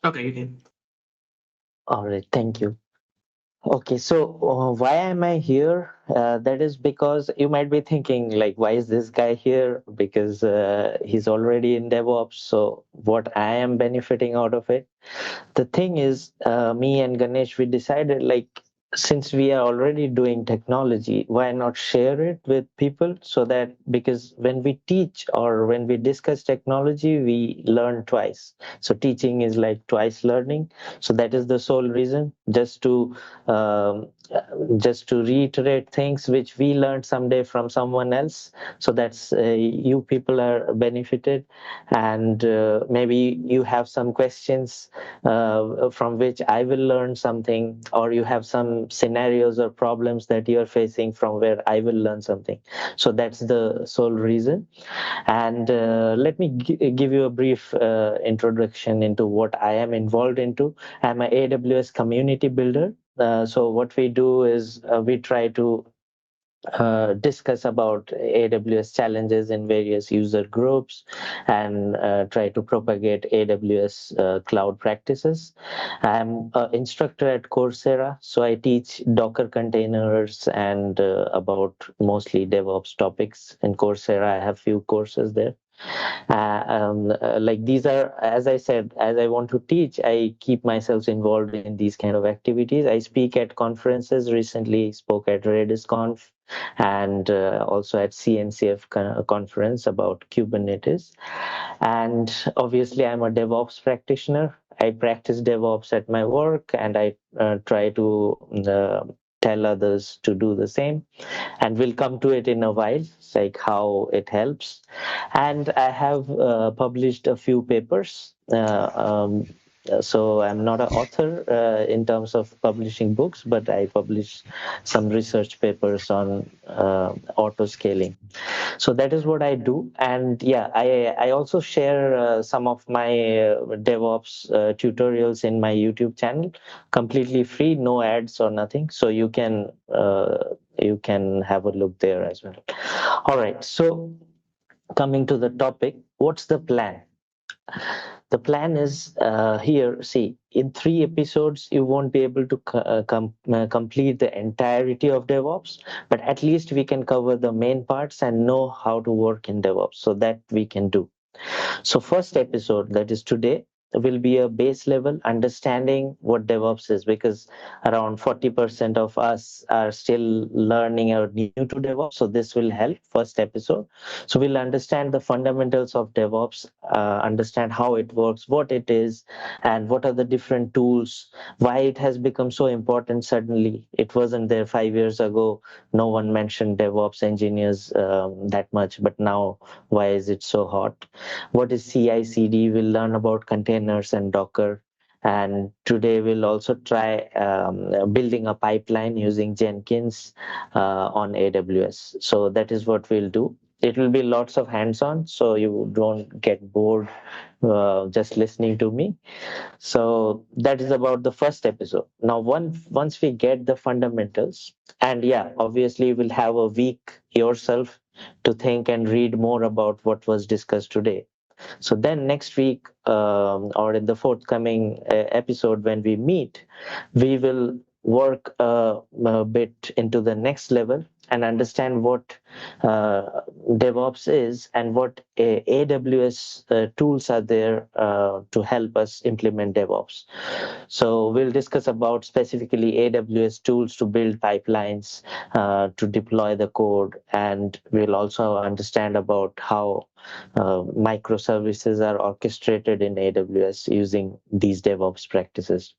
Okay, you can. All right, thank you. Okay, so why am I here? That is because you might be thinking, like, why is this guy here? Because he's already in DevOps. So, what I am benefiting out of it? The thing is, me and Ganesh, we decided, like, since we are already doing technology, why not share it with people? So that, because when we teach or when we discuss technology, we learn twice. So teaching is like twice learning. So that is the sole reason, um, just to reiterate things which we learned someday from someone else. So that's you people are benefited, and maybe you have some questions from which I will learn something, or you have some scenarios or problems that you are facing from where I will learn something. So that's the sole reason. And let me give you a brief introduction into what I am involved into. I'm an AWS community builder. So what we do is we try to discuss about AWS challenges in various user groups, and try to propagate AWS cloud practices. I'm an instructor at Coursera, so I teach Docker containers and about mostly DevOps topics. In Coursera, I have few courses there. Like, these are, as I said, as I want to teach, I keep myself involved in these kind of activities. I speak at conferences. Recently spoke at RedisConf, and also at CNCF conference about Kubernetes. And obviously, I'm a DevOps practitioner. I practice DevOps at my work, and I try to tell others to do the same. And we'll come to it in a while, like how it helps. And I have published a few papers. So I'm not an author in terms of publishing books, but I publish some research papers on auto scaling. So that is what I do. And yeah, I also share some of my DevOps tutorials in my YouTube channel, completely free, no ads or nothing. So you can have a look there as well. All right, so coming to the topic, what's the plan? The plan is here. See, in 3 episodes, you won't be able to complete the entirety of DevOps, but at least we can cover the main parts and know how to work in DevOps. So that we can do. So first episode, that is today, will be a base level understanding what DevOps is, because around 40% of us are still learning or new to DevOps. So this will help, first episode. So we'll understand the fundamentals of DevOps, understand how it works, what it is, and what are the different tools, why it has become so important suddenly. It wasn't there 5 years ago. No one mentioned DevOps engineers that much, but now why is it so hot? What is CI/CD? We'll learn about containers and Docker. And today we'll also try building a pipeline using Jenkins on AWS. So that is what we'll do. It will be lots of hands-on, so you don't get bored just listening to me. So that is about the first episode. Now, once we get the fundamentals, and yeah, obviously, you will have a week yourself to think and read more about what was discussed today. So then next week, or in the forthcoming episode when we meet, we will work a bit into the next level and understand what DevOps is and what AWS tools are there to help us implement DevOps. So we'll discuss about specifically AWS tools to build pipelines, to deploy the code, and we'll also understand about how microservices are orchestrated in AWS using these DevOps practices.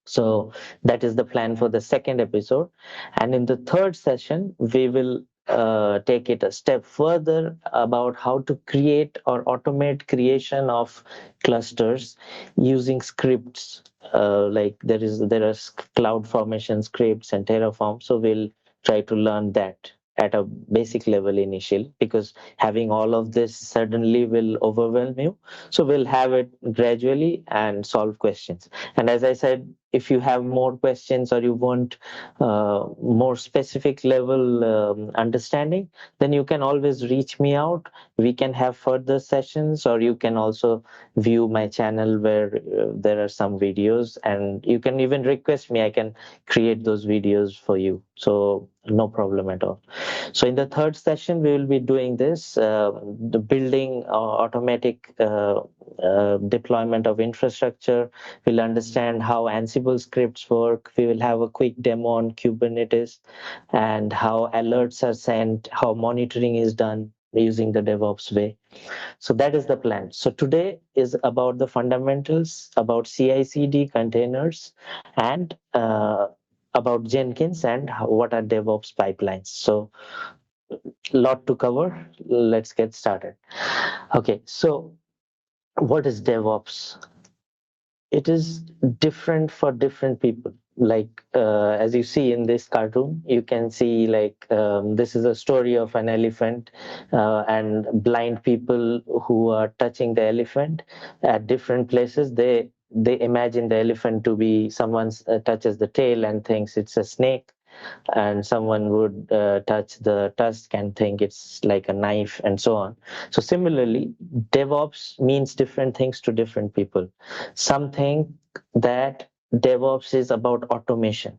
So that is the plan for the second episode. And in the third session, we will take it a step further about how to create or automate creation of clusters using scripts. Like there are cloud formation scripts and Terraform. So we'll try to learn that at a basic level initially, because having all of this suddenly will overwhelm you. So we'll have it gradually and solve questions. And as I said, if you have more questions or you want more specific level understanding, then you can always reach me out. We can have further sessions, or you can also view my channel where there are some videos, and you can even request me. I can create those videos for you. So no problem at all. So in the third session, we will be doing this, the building automatic deployment of infrastructure. We'll understand how Ansible scripts work. We will have a quick demo on Kubernetes and how alerts are sent, how monitoring is done using the DevOps way. So that is the plan. So today is about the fundamentals, about CI/CD containers, and about Jenkins and what are DevOps pipelines. So lot to cover. Let's get started. Okay, so what is DevOps? It is different for different people. Like as you see in this cartoon, you can see like this is a story of an elephant and blind people who are touching the elephant at different places. They imagine the elephant to be someone touches the tail and thinks it's a snake, and someone would touch the tusk and think it's like a knife, and so on. So similarly, DevOps means different things to different people. Some think that DevOps is about automation,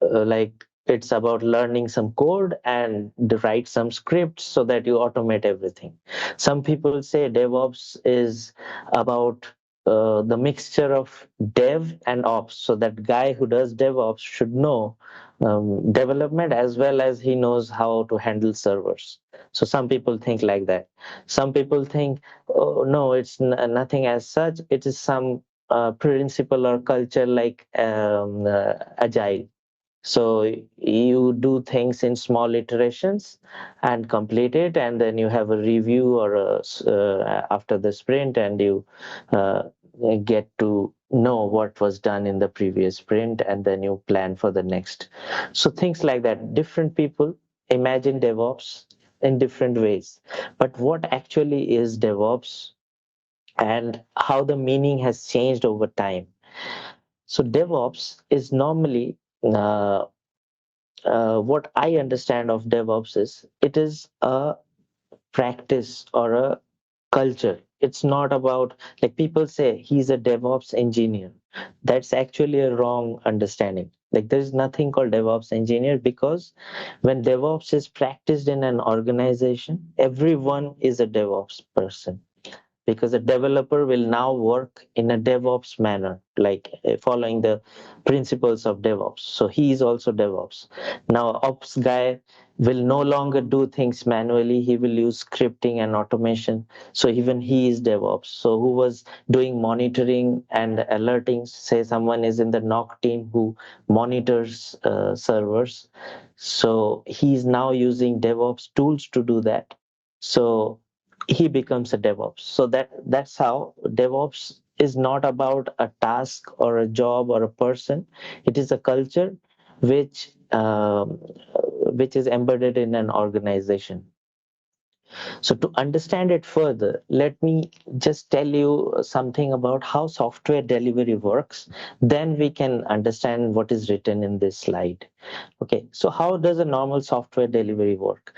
like it's about learning some code and write some scripts so that you automate everything. Some people say DevOps is about the mixture of dev and ops. So that guy who does DevOps should know development as well as he knows how to handle servers. So some people think like that. Some people think, oh, no, it's nothing as such. It is some principle or culture like agile. So you do things in small iterations and complete it, and then you have a review or after the sprint, and you uh, get to know what was done in the previous sprint, and then you plan for the next. So things like that. Different people imagine DevOps in different ways. But what actually is DevOps and how the meaning has changed over time? So DevOps is normally what I understand of DevOps is it is a practice or a culture. It's not about, like, people say he's a DevOps engineer. That's actually a wrong understanding. Like, there's nothing called DevOps engineer, because when DevOps is practiced in an organization, everyone is a DevOps person, because a developer will now work in a DevOps manner, like following the principles of DevOps. So he is also DevOps. Now, ops guy will no longer do things manually. He will use scripting and automation. So even he is DevOps. So who was doing monitoring and alerting, say someone is in the NOC team who monitors servers. So he's now using DevOps tools to do that. So he becomes a DevOps. So that's how DevOps is not about a task or a job or a person. It is a culture which which is embedded in an organization. So to understand it further, let me just tell you something about how software delivery works. Then we can understand what is written in this slide. Okay, so how does a normal software delivery work?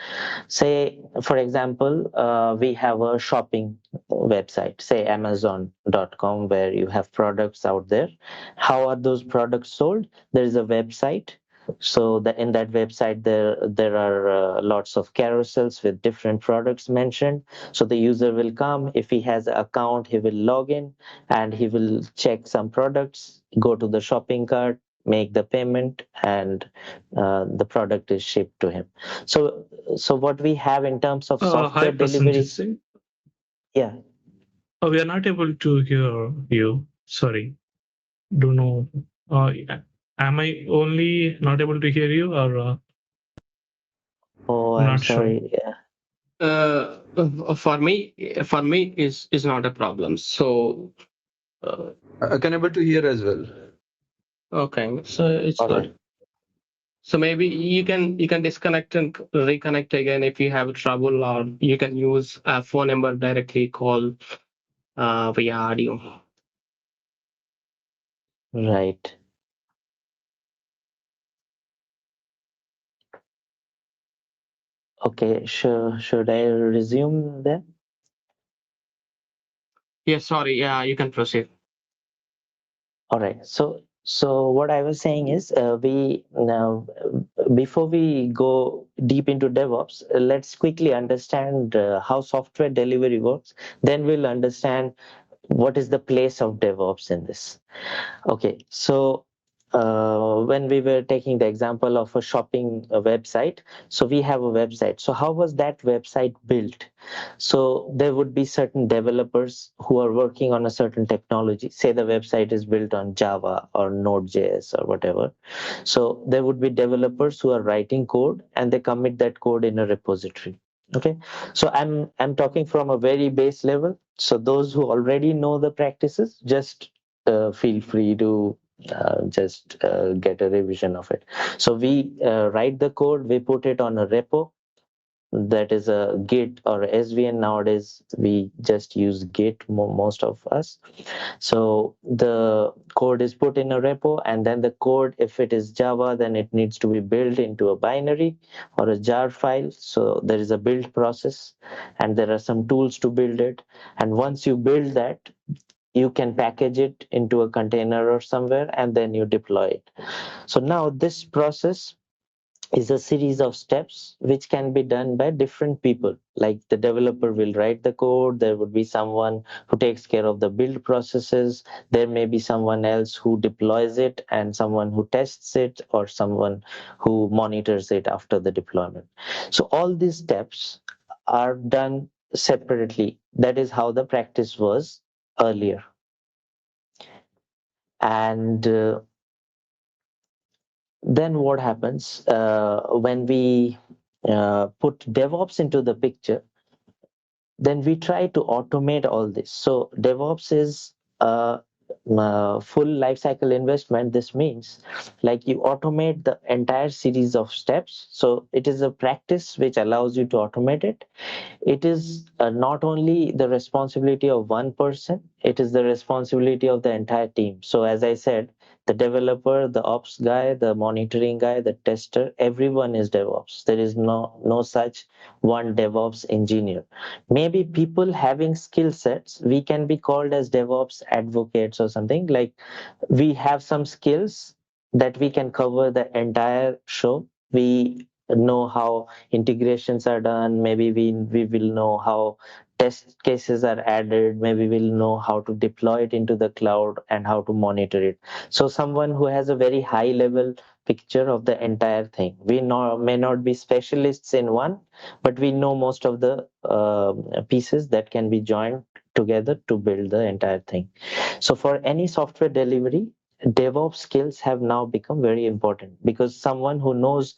Say, for example, we have a shopping website, say Amazon.com, where you have products out there. How are those products sold? There is a website. So in that website, there are lots of carousels with different products mentioned. So the user will come. If he has an account, he will log in and he will check some products, go to the shopping cart, make the payment, and the product is shipped to him. So what we have in terms of Hi, software Prasanjit delivery, Singh. yeah. We are not able to hear you. Sorry. Don't know. Am I only not able to hear you, or Oh, I'm I'm not sure? sorry. Yeah. For me is not a problem. So I can able to hear as well. okay, so it's All good. right. So maybe you can disconnect and reconnect again if you have trouble, or you can use a phone number directly call via audio. Right. Okay, sure. Should I resume then? Yeah, sorry. Yeah, you can proceed. All right. So what I was saying is, we now before we go deep into DevOps, let's quickly understand how software delivery works. Then we'll understand what is the place of DevOps in this. Okay, so when we were taking the example of a shopping website, so we have a website. So how was that website built? So there would be certain developers who are working on a certain technology. Say the website is built on Java or Node.js or whatever. So there would be developers who are writing code and they commit that code in a repository. Okay, so I'm talking from a very base level. So those who already know the practices, just feel free to just get a revision of it. So we write the code, we put it on a repo, that is a Git or SVN. Nowadays we just use Git, most of us. So the code is put in a repo, and then the code, if it is Java, then it needs to be built into a binary or a jar file. So there is a build process and there are some tools to build it. And once you build that, you can package it into a container or somewhere and then you deploy it. So now this process is a series of steps which can be done by different people. Like the developer will write the code, there would be someone who takes care of the build processes, there may be someone else who deploys it, and someone who tests it, or someone who monitors it after the deployment. So all these steps are done separately. That is how the practice was earlier. And then what happens when we put DevOps into the picture? Then we try to automate all this. So DevOps is a full lifecycle investment. This means like you automate the entire series of steps. So it is a practice which allows you to automate it. It is not only the responsibility of one person, it is the responsibility of the entire team. So as I said, the developer, the ops guy, the monitoring guy, the tester, everyone is DevOps. There is no such one DevOps engineer. Maybe people having skill sets, we can be called as DevOps advocates or something. Like we have some skills that we can cover the entire show. We know how integrations are done. Maybe we will know how test cases are added. Maybe we'll know how to deploy it into the cloud and how to monitor it. So someone who has a very high level picture of the entire thing. We may not be specialists in one, but we know most of the pieces that can be joined together to build the entire thing. So for any software delivery, DevOps skills have now become very important, because someone who knows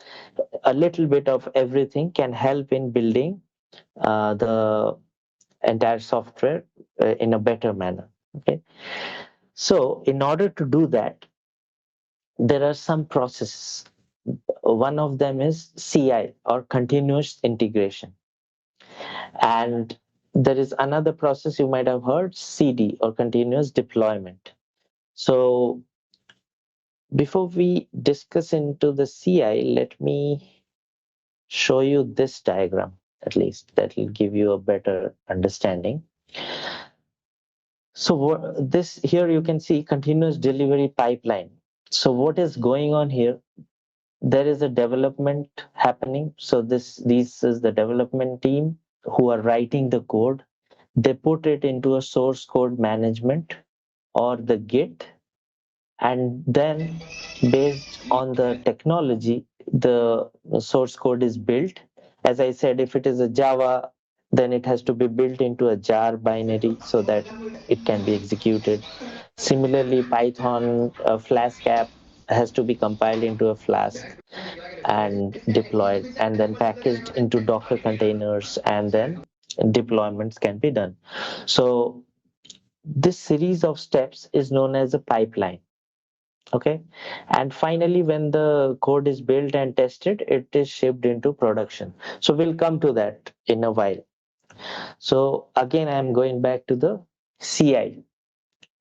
a little bit of everything can help in building the entire software in a better manner. Okay. So in order to do that, there are some processes. One of them is CI, or continuous integration. And there is another process you might have heard, CD, or continuous deployment. So before we discuss into the CI, let me show you this diagram, at least that will give you a better understanding. So this here you can see continuous delivery pipeline. So what is going on here? There is a development happening. So this is the development team who are writing the code. They put it into a source code management or the Git, and then based on the technology, the source code is built. As I said, if it is a Java, then it has to be built into a jar binary so that it can be executed. Similarly, Python Flask app has to be compiled into a Flask and deployed, and then packaged into Docker containers, and then deployments can be done. So this series of steps is known as a pipeline. Okay. And finally, when the code is built and tested, it is shipped into production. So we'll come to that in a while. So again, I'm going back to the CI.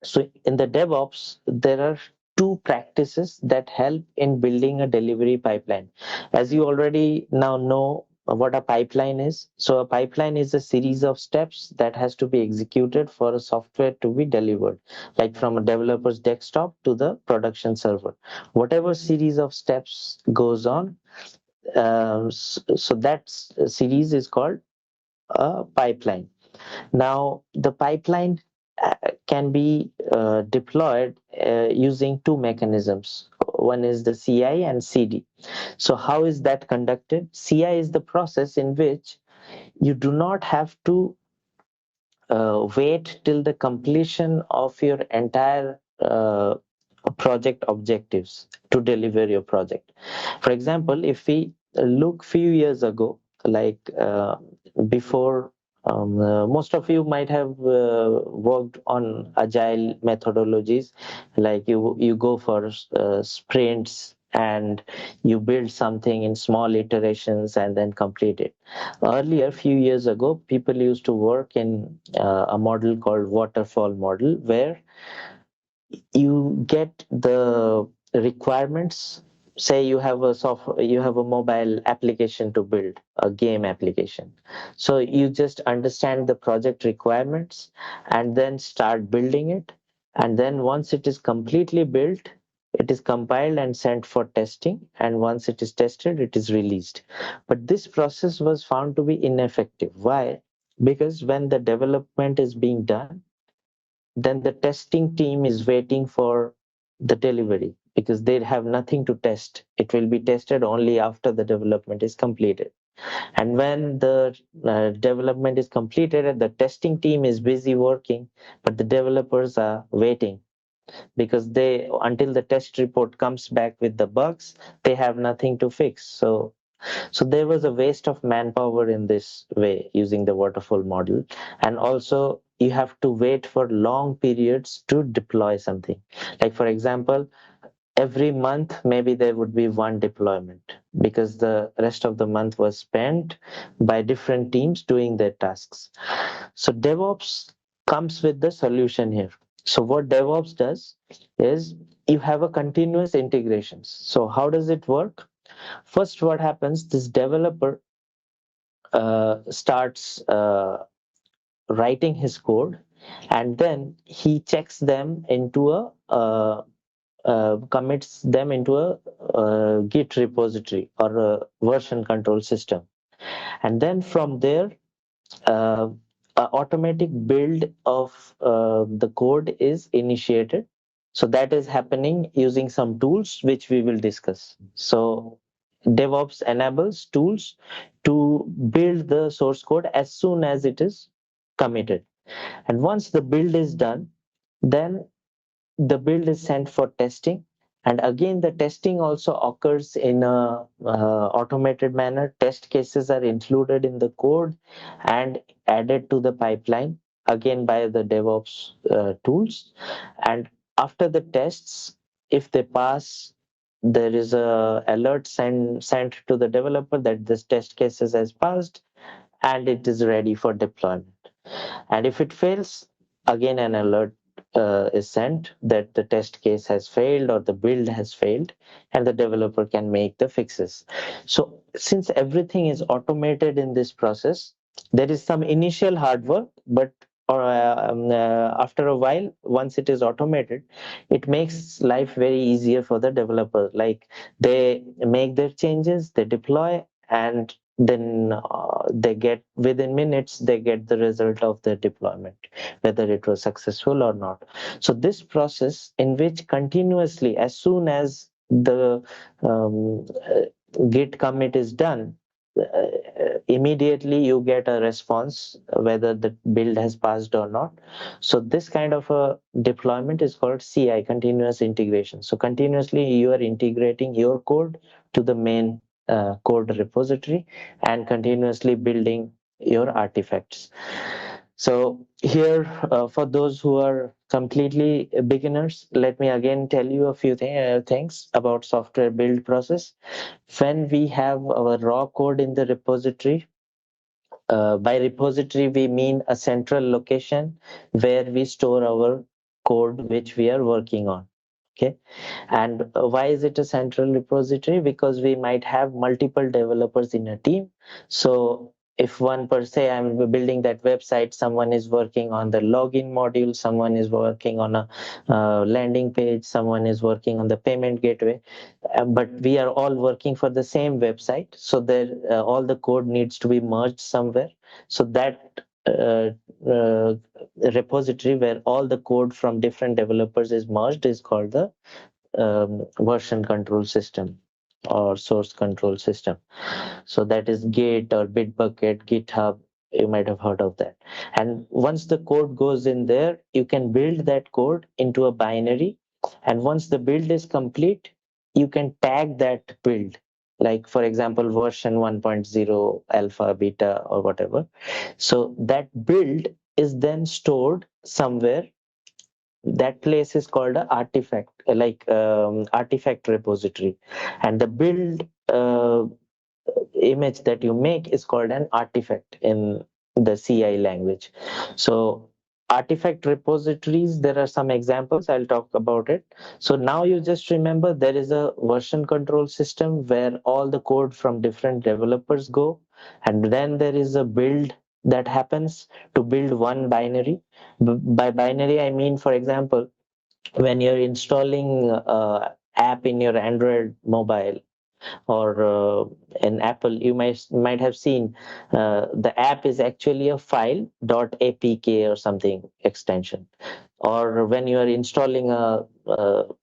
So in the DevOps, there are two practices that help in building a delivery pipeline. As you already now know what a pipeline is. So a pipeline is a series of steps that has to be executed for a software to be delivered, like from a developer's desktop to the production server. Whatever series of steps goes on, so that series is called a pipeline. Now, the pipeline can be deployed using two mechanisms. One is the CI and CD. So, how is that conducted? CI is the process in which you do not have to wait till the completion of your entire project objectives to deliver your project. For example, if we look few years ago, like before, most of you might have worked on agile methodologies, like you go for sprints and you build something in small iterations and then complete it. Earlier, few years ago, people used to work in a model called waterfall model, where you get the requirements. Say you have a mobile application to build, a game application. So you just understand the project requirements and then start building it. And then once it is completely built, it is compiled and sent for testing. And once it is tested, it is released. But this process was found to be ineffective. Why? Because when the development is being done, then the testing team is waiting for the delivery because they have nothing to test. It will be tested only after the development is completed. And when the development is completed and the testing team is busy working, but the developers are waiting because they, until the test report comes back with the bugs, they have nothing to fix. So there was a waste of manpower in this way using the waterfall model. And also you have to wait for long periods to deploy something. Like for example, every month maybe there would be one deployment because the rest of the month was spent by different teams doing their tasks. So DevOps comes with the solution here. So what DevOps does is you have a continuous integrations. So how does it work? First, what happens, this developer starts writing his code, and then he checks them into commits them into a Git repository or a version control system. And then from there, uh, a automatic build of the code is initiated. So that is happening using some tools which we will discuss. So DevOps enables tools to build the source code as soon as it is committed. And once the build is done, then the build is sent for testing. And again, the testing also occurs in a automated manner. Test cases are included in the code and added to the pipeline, again by the DevOps tools. And after the tests, if they pass, there is a alert sent to the developer that this test cases has passed and it is ready for deployment. And if it fails, again an alert is sent that the test case has failed or the build has failed, and the developer can make the fixes. So since everything is automated in this process, there is some initial hard work, but after a while, once it is automated, it makes life very easier for the developer. Like they make their changes, they deploy, and then they get, within minutes they get the result of the deployment, whether it was successful or not. So this process in which continuously, as soon as the git commit is done, immediately you get a response whether the build has passed or not. So this kind of a deployment is called CI, continuous integration. So continuously you are integrating your code to the main code repository and continuously building your artifacts. So here, for those who are completely beginners, let me again tell you a few things about software build process. When we have our raw code in the repository, by repository we mean a central location where we store our code which we are working on. Okay, and why is it a central repository? Because we might have multiple developers in a team. So if one per se, I'm building that website, someone is working on the login module, someone is working on a landing page, someone is working on the payment gateway, but we are all working for the same website. So there, all the code needs to be merged somewhere. So that uh, repository where all the code from different developers is merged is called the version control system or source control system. So that is Git or Bitbucket, GitHub. You might have heard of that. And once the code goes in there, you can build that code into a binary. And once the build is complete, you can tag that build. Like, for example, version 1.0, alpha, beta, or whatever. So that build is then stored somewhere. That place is called a artifact, like artifact repository, and the build image that you make is called an artifact in the CI language. So artifact repositories, there are some examples, I'll talk about it. So now you just remember there is a version control system where all the code from different developers go, and then there is a build that happens to build one binary. By binary I mean, for example, when you're installing app in your Android mobile or in Apple, you might have seen the app is actually a file .apk or something extension. Or when you are installing a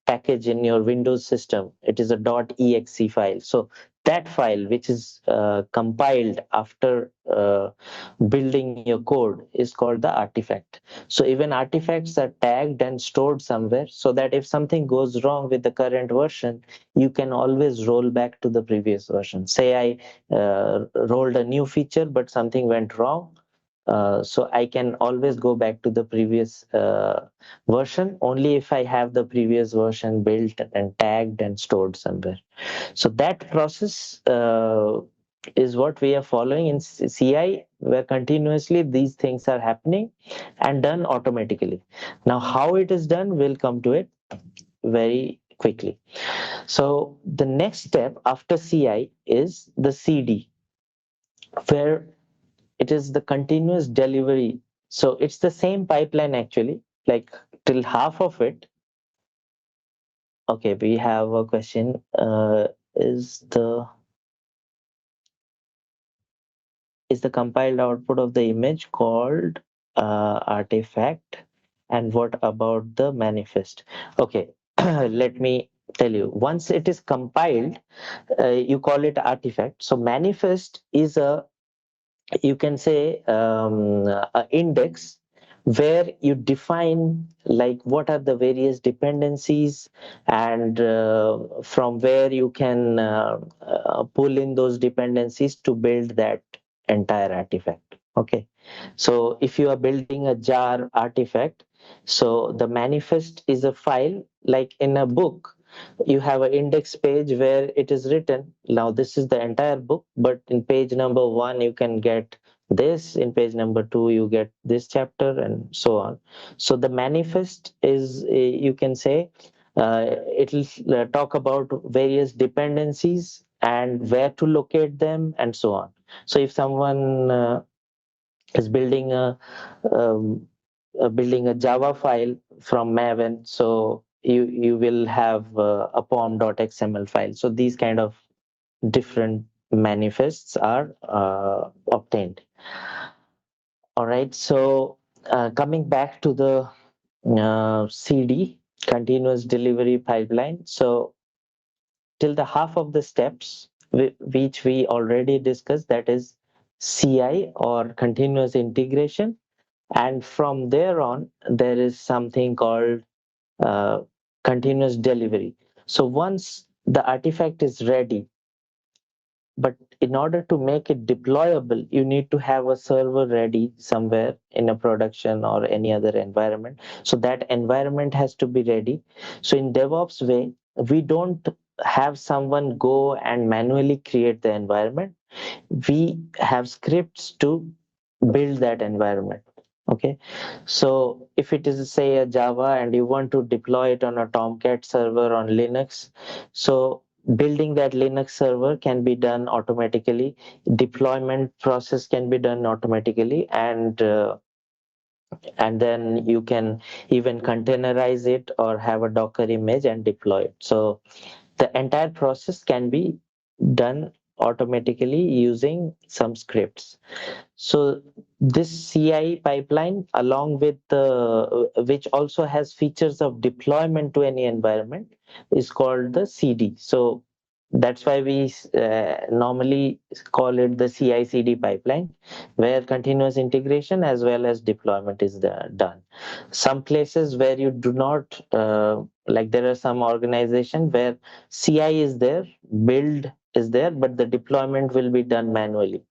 package in your Windows system, it is a .exe file. So that file, which is compiled after building your code, is called the artifact. So even artifacts are tagged and stored somewhere, so that if something goes wrong with the current version, you can always roll back to the previous version. Say I rolled a new feature, but something went wrong. So I can always go back to the previous version only if I have the previous version built and tagged and stored somewhere. So that process is what we are following in CI, where continuously these things are happening and done automatically. Now, how it is done, we'll come to it very quickly. So the next step after CI is the CD, where it is the continuous delivery. So it's the same pipeline actually, like till half of it. Okay, we have a question. Is the compiled output of the image called artifact? And what about the manifest? Okay, let me tell you. Once it is compiled, you call it artifact. So manifest is a, you can say, a index where you define like what are the various dependencies, and from where you can pull in those dependencies to build that entire artifact. Okay, so if you are building a jar artifact, so the manifest is a file like in a book. You have an index page where it is written, now this is the entire book, but in page number 1 you can get this, in page number 2 you get this chapter, and so on. So the manifest is, you can say, it will talk about various dependencies and where to locate them and so on. So if someone is um, building a Java file from Maven, so you will have a pom.xml file. So these kind of different manifests are obtained. All right. So coming back to the CD, continuous delivery pipeline. So till the half of the steps which we already discussed, that is CI or continuous integration, and from there on there is something called uh, continuous delivery. So once the artifact is ready, but in order to make it deployable, you need to have a server ready somewhere in a production or any other environment. So that environment has to be ready. So in DevOps way, we don't have someone go and manually create the environment. We have scripts to build that environment. Okay, so if it is say a Java and you want to deploy it on a Tomcat server on Linux, so building that Linux server can be done automatically. Deployment process can be done automatically, and then you can even containerize it or have a Docker image and deploy it. So the entire process can be done automatically using some scripts. So this CI pipeline, along with which also has features of deployment to any environment, is called the CD. So that's why we normally call it the CI/CD pipeline, where continuous integration as well as deployment is done. Some places where you do not, like there are some organizations where CI is there, build is there, but the deployment will be done manually.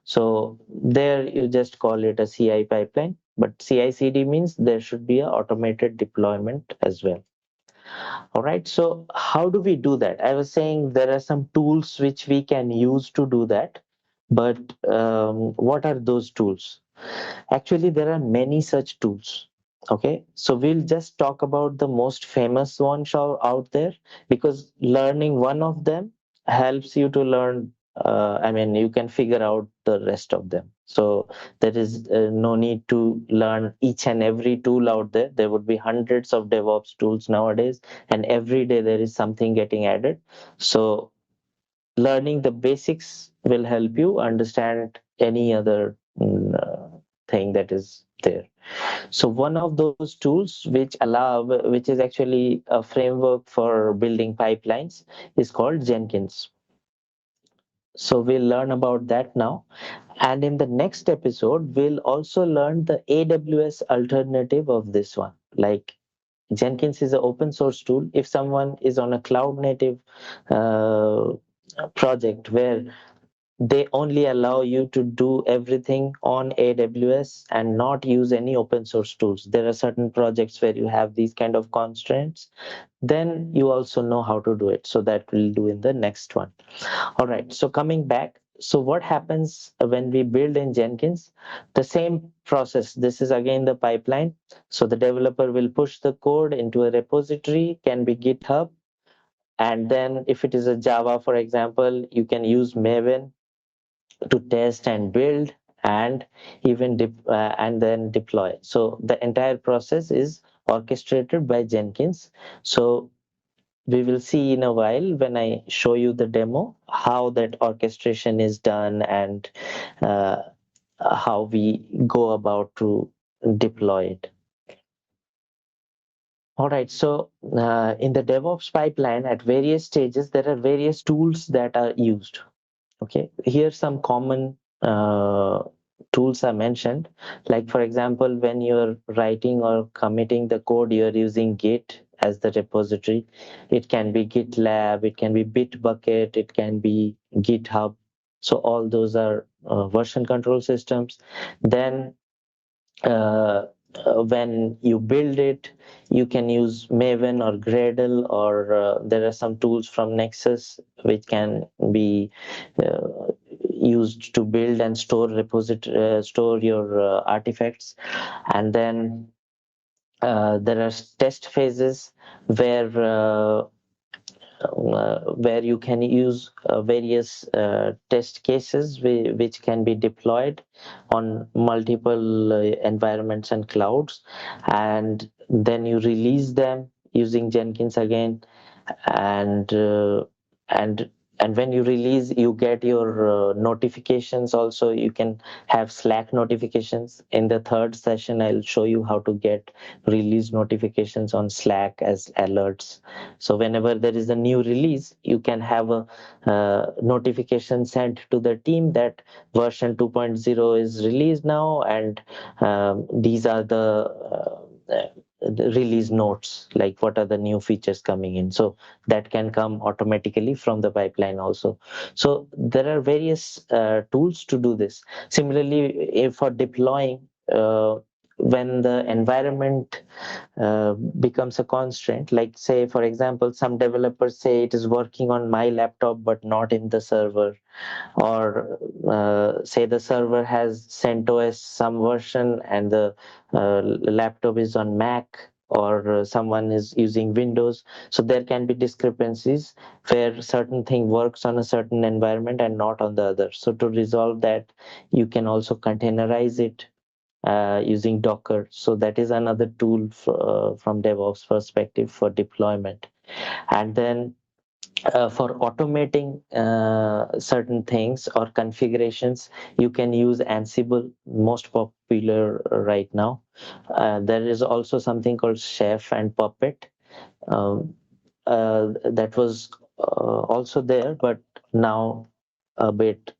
So there you just call it a CI pipeline, but CI/CD means there should be an automated deployment as well. All right, so how do we do that? I was saying there are some tools which we can use to do that, but what are those tools? Actually, there are many such tools. Okay, so we'll just talk about the most famous ones out there, because learning one of them helps you to learn. I mean, you can figure out the rest of them. So there is no need to learn each and every tool out there. There would be hundreds of DevOps tools nowadays, and every day there is something getting added. So learning the basics will help you understand any other thing that is there. So one of those tools which is actually a framework for building pipelines, is called Jenkins. So we'll learn about that now. And in the next episode, we'll also learn the AWS alternative of this one. Like, Jenkins is an open source tool. If someone is on a cloud native uh, project where they only allow you to do everything on AWS and not use any open source tools, there are certain projects where you have these kind of constraints, then you also know how to do it. So that we'll do in the next one. All right, so coming back, so what happens when we build in Jenkins? The same process. This is again the pipeline. So the developer will push the code into a repository, can be GitHub. And then if it is a Java, for example, you can use Maven to test and build, and even and then deploy. So the entire process is orchestrated by Jenkins. So we will see in a while, when I show you the demo, how that orchestration is done, and uh, how we go about to deploy it. All right, so in the DevOps pipeline, at various stages, there are various tools that are used. Okay, here some common tools are mentioned. Like, for example, when you're writing or committing the code, you're using Git as the repository. It can be GitLab, it can be Bitbucket, it can be GitHub. So all those are version control systems. Then uh, when you build it, you can use Maven or Gradle, or there are some tools from Nexus which can be used to build and store store your artifacts. And then there are test phases where you can use various test cases which can be deployed on multiple environments and clouds, and then you release them using Jenkins again. And and and when you release, you get your notifications also. You can have Slack notifications. In the third session, I'll show you how to get release notifications on Slack as alerts. So whenever there is a new release, you can have a notification sent to the team that version 2.0 is released now, and these are the release notes, like what are the new features coming in. So that can come automatically from the pipeline also. So there are various tools to do this. Similarly, if for deploying, when the environment becomes a constraint, like say for example some developers say it is working on my laptop but not in the server, or say the server has CentOS some version and the laptop is on Mac, or someone is using Windows. So there can be discrepancies where certain thing works on a certain environment and not on the other. So to resolve that, you can also containerize it using Docker. So that is another tool from DevOps perspective for deployment. And then for automating certain things or configurations, you can use Ansible, most popular right now. There is also something called Chef and Puppet. Um, that was also there, but now a bit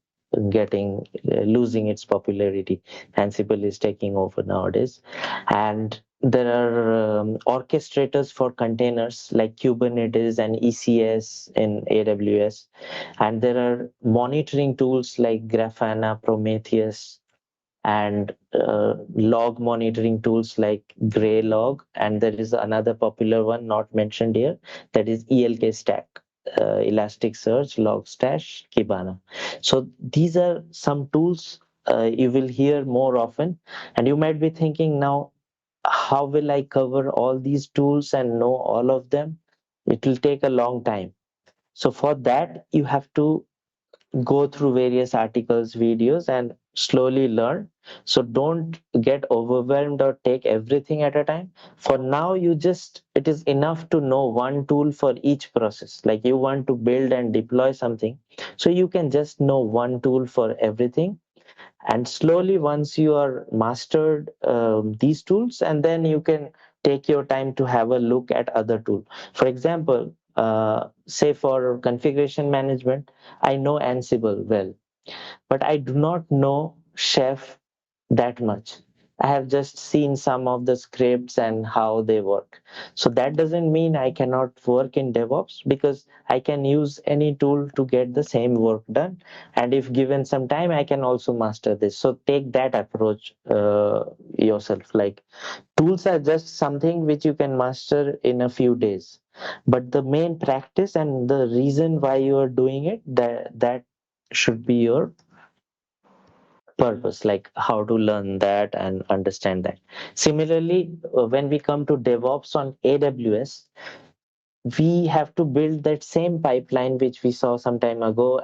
getting losing its popularity. Ansible is taking over nowadays. And there are orchestrators for containers like Kubernetes and ECS in AWS. And there are monitoring tools like Grafana, Prometheus, and log monitoring tools like Graylog. And there is another popular one not mentioned here, that is ELK Stack, Elasticsearch, Logstash, Kibana. So these are some tools you will hear more often, and you might be thinking now, how will I cover all these tools and know all of them? It will take a long time. So for that, you have to go through various articles, videos, and slowly learn. So don't get overwhelmed or take everything at a time. For now, it is enough to know one tool for each process. Like you want to build and deploy something, so you can just know one tool for everything. And slowly, once you are mastered these tools, and then you can take your time to have a look at other tools. For example, say for configuration management, I know Ansible well, but I do not know Chef that much. I have just seen some of the scripts and how they work. So that doesn't mean I cannot work in DevOps, because I can use any tool to get the same work done. And if given some time, I can also master this. So take that approach yourself. Like tools are just something which you can master in a few days. But the main practice and the reason why you are doing it, that should be your purpose, like how to learn that and understand that. Similarly, when we come to DevOps on AWS, we have to build that same pipeline which we saw some time ago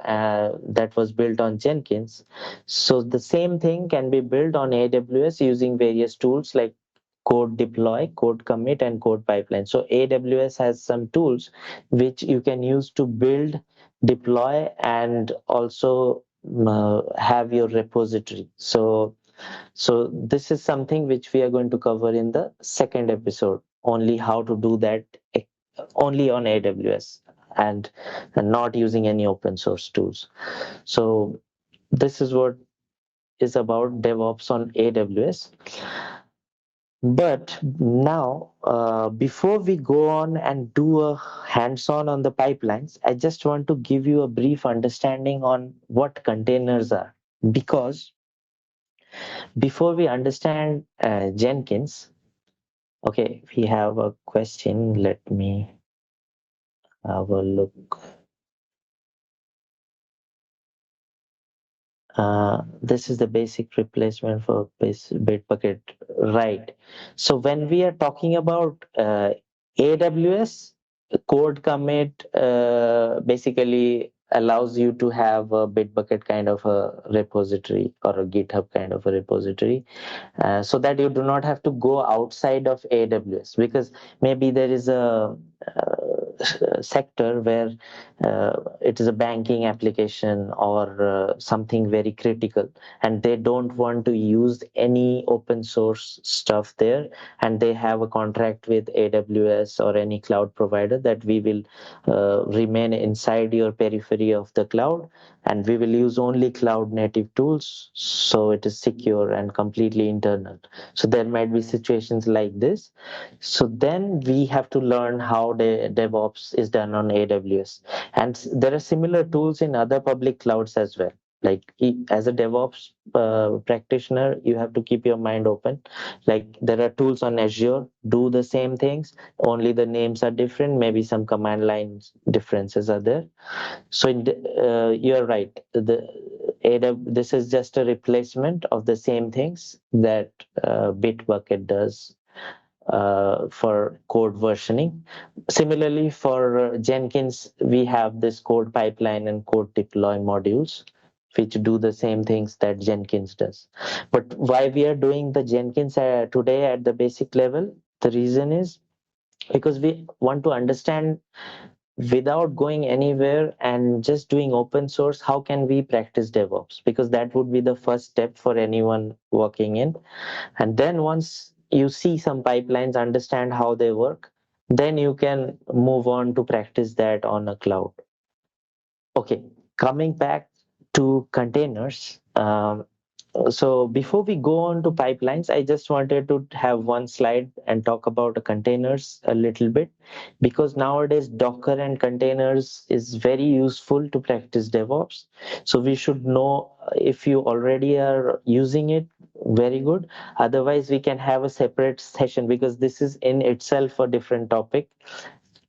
that was built on Jenkins. So the same thing can be built on AWS using various tools like code deploy, code commit, and code pipeline. So AWS has some tools which you can use to build, deploy, and also have your repository. So this is something which we are going to cover in the second episode, only how to do that only on AWS, and not using any open source tools. So this is what is about DevOps on AWS. But now, before we go on and do a hands-on on the pipelines, I just want to give you a brief understanding on what containers are. Because before we understand Jenkins, okay, we have a question. Let me have a look. This is the basic replacement for Bitbucket, right? So when we are talking about AWS, code commit basically allows you to have a Bitbucket kind of a repository or a GitHub kind of a repository, so that you do not have to go outside of AWS, because maybe there is a sector where it is a banking application or something very critical, and they don't want to use any open source stuff there, and they have a contract with AWS or any cloud provider that we will remain inside your periphery of the cloud, and we will use only cloud native tools, so it is secure and completely internal. So there might be situations like this. So then we have to learn how the DevOps is done on AWS. And there are similar tools in other public clouds as well. Like as a DevOps practitioner, you have to keep your mind open. Like there are tools on Azure do the same things, only the names are different. Maybe some command lines differences are there. So you're right. This is just a replacement of the same things that Bitbucket does for code versioning. Similarly, for Jenkins, we have this code pipeline and code deploy modules, which do the same things that Jenkins does. But why we are doing the Jenkins today at the basic level? The reason is because we want to understand, without going anywhere and just doing open source, how can we practice DevOps? Because that would be the first step for anyone working in. And then once you see some pipelines, understand how they work, then you can move on to practice that on a cloud. Okay, coming back to containers. So before we go on to pipelines, I just wanted to have one slide and talk about the containers a little bit, because nowadays Docker and containers is very useful to practice DevOps. So we should know, if you already are using it, very good. Otherwise, we can have a separate session, because this is in itself a different topic,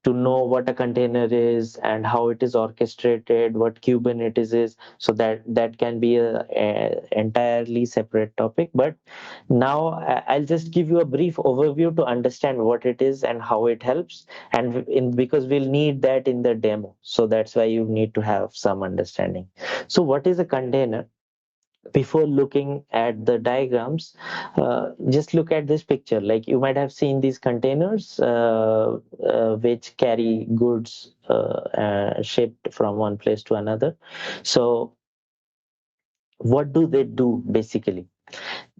to know what a container is and how it is orchestrated, what Kubernetes is. So that can be a entirely separate topic. But now I'll just give you a brief overview to understand what it is and how it helps. And because we'll need that in the demo. So that's why you need to have some understanding. So what is a container? Before looking at the diagrams, just look at this picture. Like you might have seen these containers which carry goods shipped from one place to another. So what do they do basically?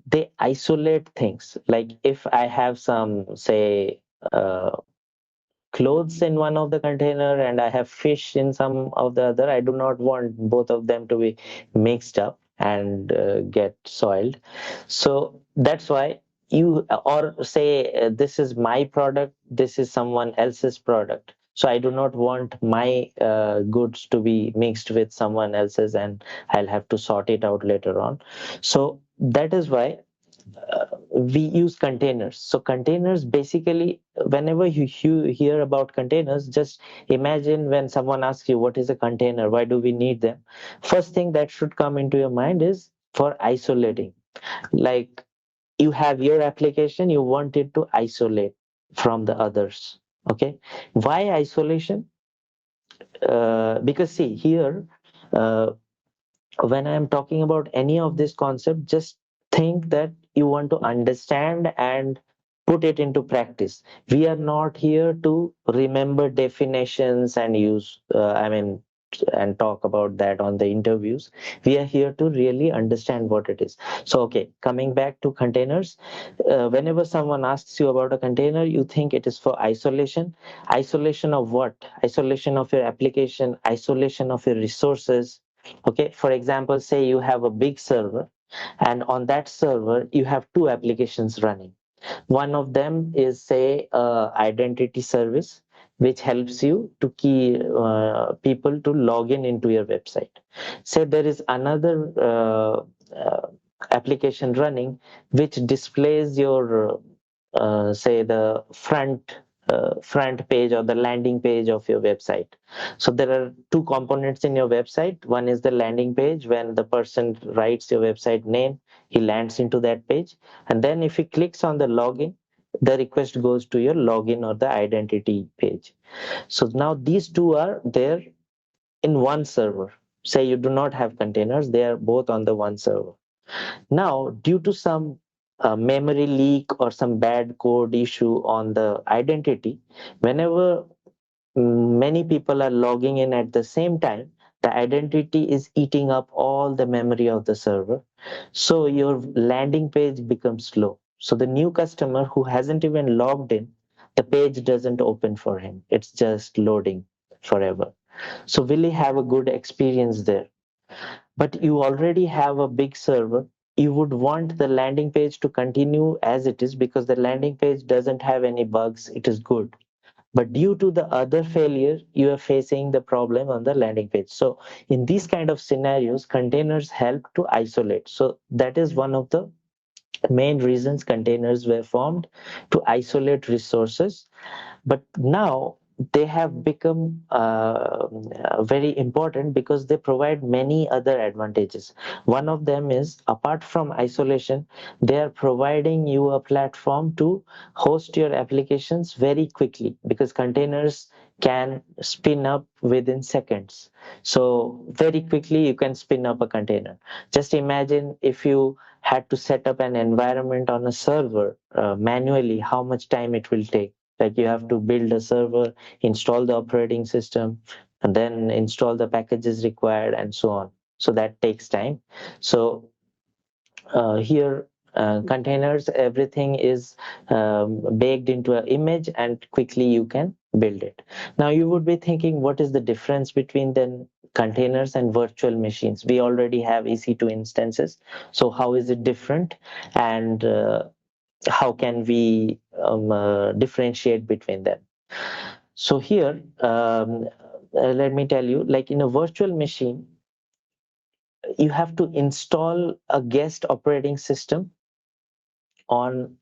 They isolate things. Like if I have some, say, clothes in one of the container and I have fish in some of the other, I do not want both of them to be mixed up and get soiled. So that's why or say, this is my product, this is someone else's product. So I do not want my goods to be mixed with someone else's, and I'll have to sort it out later on. So that is why we use containers. So containers, basically, whenever you hear about containers, just imagine when someone asks you what is a container, why do we need them, first thing that should come into your mind is for isolating. Like you have your application, you want it to isolate from the others. Okay, why isolation? Because see here, uh, when I'm talking about any of this concept, just think that you want to understand and put it into practice. We are not here to remember definitions and use, and talk about that on the interviews. We are here to really understand what it is. So, okay, coming back to containers, whenever someone asks you about a container, you think it is for isolation. Isolation of what? Isolation of your application, isolation of your resources. Okay, for example, say you have a big server, and on that server you have two applications running. One of them is, say, identity service, which helps you to key people to log in into your website. Say there is another application running which displays your, say, the front page or the landing page of your website. So there are two components in your website. One is the landing page. When the person writes your website name, he lands into that page. And then if he clicks on the login, the request goes to your login or the identity page. So now these two are there in one server. Say you do not have containers, they are both on the one server. Now, due to some memory leak or some bad code issue on the identity, whenever many people are logging in at the same time, the identity is eating up all the memory of the server. So your landing page becomes slow. So the new customer who hasn't even logged in, the page doesn't open for him. It's just loading forever. So will he have a good experience there? But you already have a big server. You would want the landing page to continue as it is, because the landing page doesn't have any bugs. It is good. but due to the other failure, you are facing the problem on the landing page. So in these kind of scenarios, containers help to isolate. So that is one of the main reasons containers were formed, to isolate resources. But now they have become very important because they provide many other advantages. One of them is, apart from isolation, they are providing you a platform to host your applications very quickly, because containers can spin up within seconds. So very quickly you can spin up a container. Just imagine if you had to set up an environment on a server manually, how much time it will take. Like, you have to build a server, install the operating system, and then install the packages required, and so on. So that takes time. So here, containers, everything is baked into an image, and quickly you can build it. Now you would be thinking, what is the difference between then containers and virtual machines? We already have EC2 instances, so how is it different, and how can we differentiate between them? So here, let me tell you, like in a virtual machine, you have to install a guest operating system on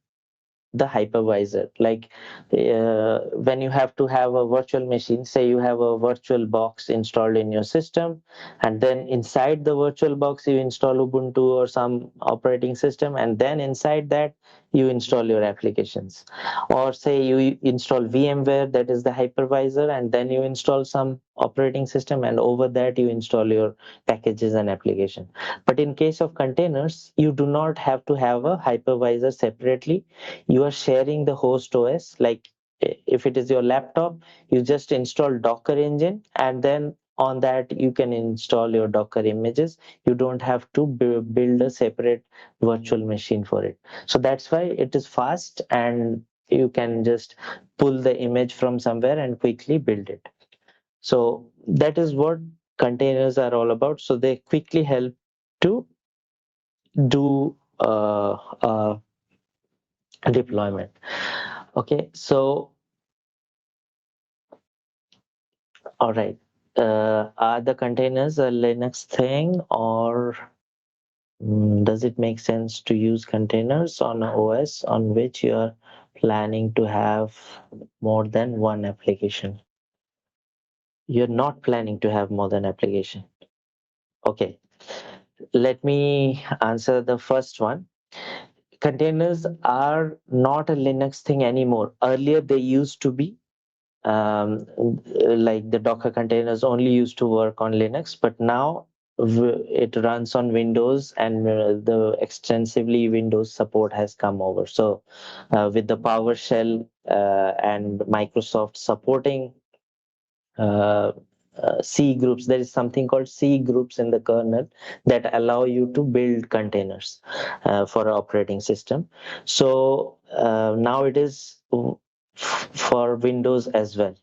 the hypervisor. Like, when you have to have a virtual machine, say you have a virtual box installed in your system, and then inside the virtual box you install Ubuntu or some operating system, and then inside that you install your applications. Or say you install VMware, that is the hypervisor, and then you install some operating system, and over that you install your packages and application. But in case of containers, you do not have to have a hypervisor separately. You are sharing the host OS. Like, if it is your laptop, you just install Docker engine, and then on that you can install your Docker images. You don't have to build a separate virtual machine for it. So that's why it is fast, and you can just pull the image from somewhere and quickly build it. So that is what containers are all about. So they quickly help to do deployment. Okay, so all right. Are the containers a Linux thing, or does it make sense to use containers on an OS on which you are planning to have more than one application? You're not planning to have more than application. Okay, let me answer the first one. Containers are not a Linux thing anymore. Earlier they used to be. Like the Docker containers only used to work on Linux, but now it runs on Windows, and the extensively Windows support has come over. So with the PowerShell and Microsoft supporting C groups, there is something called C groups in the kernel that allow you to build containers for an operating system. So now it is for Windows as well.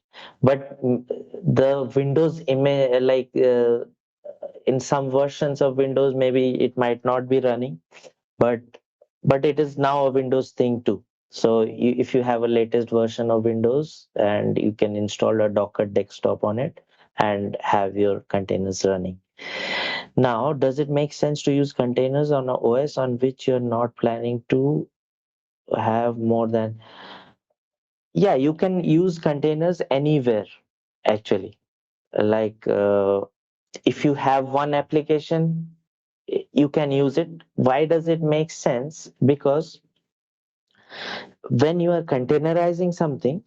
But the Windows image, like in some versions of Windows, maybe it might not be running, but it is now a Windows thing too. So if you have a latest version of Windows, and you can install a Docker desktop on it and have your containers running. Now, does it make sense to use containers on an OS on which you're not planning to have more than? Yeah, you can use containers anywhere, actually. Like, if you have one application, you can use it. Why does it make sense? Because when you are containerizing something,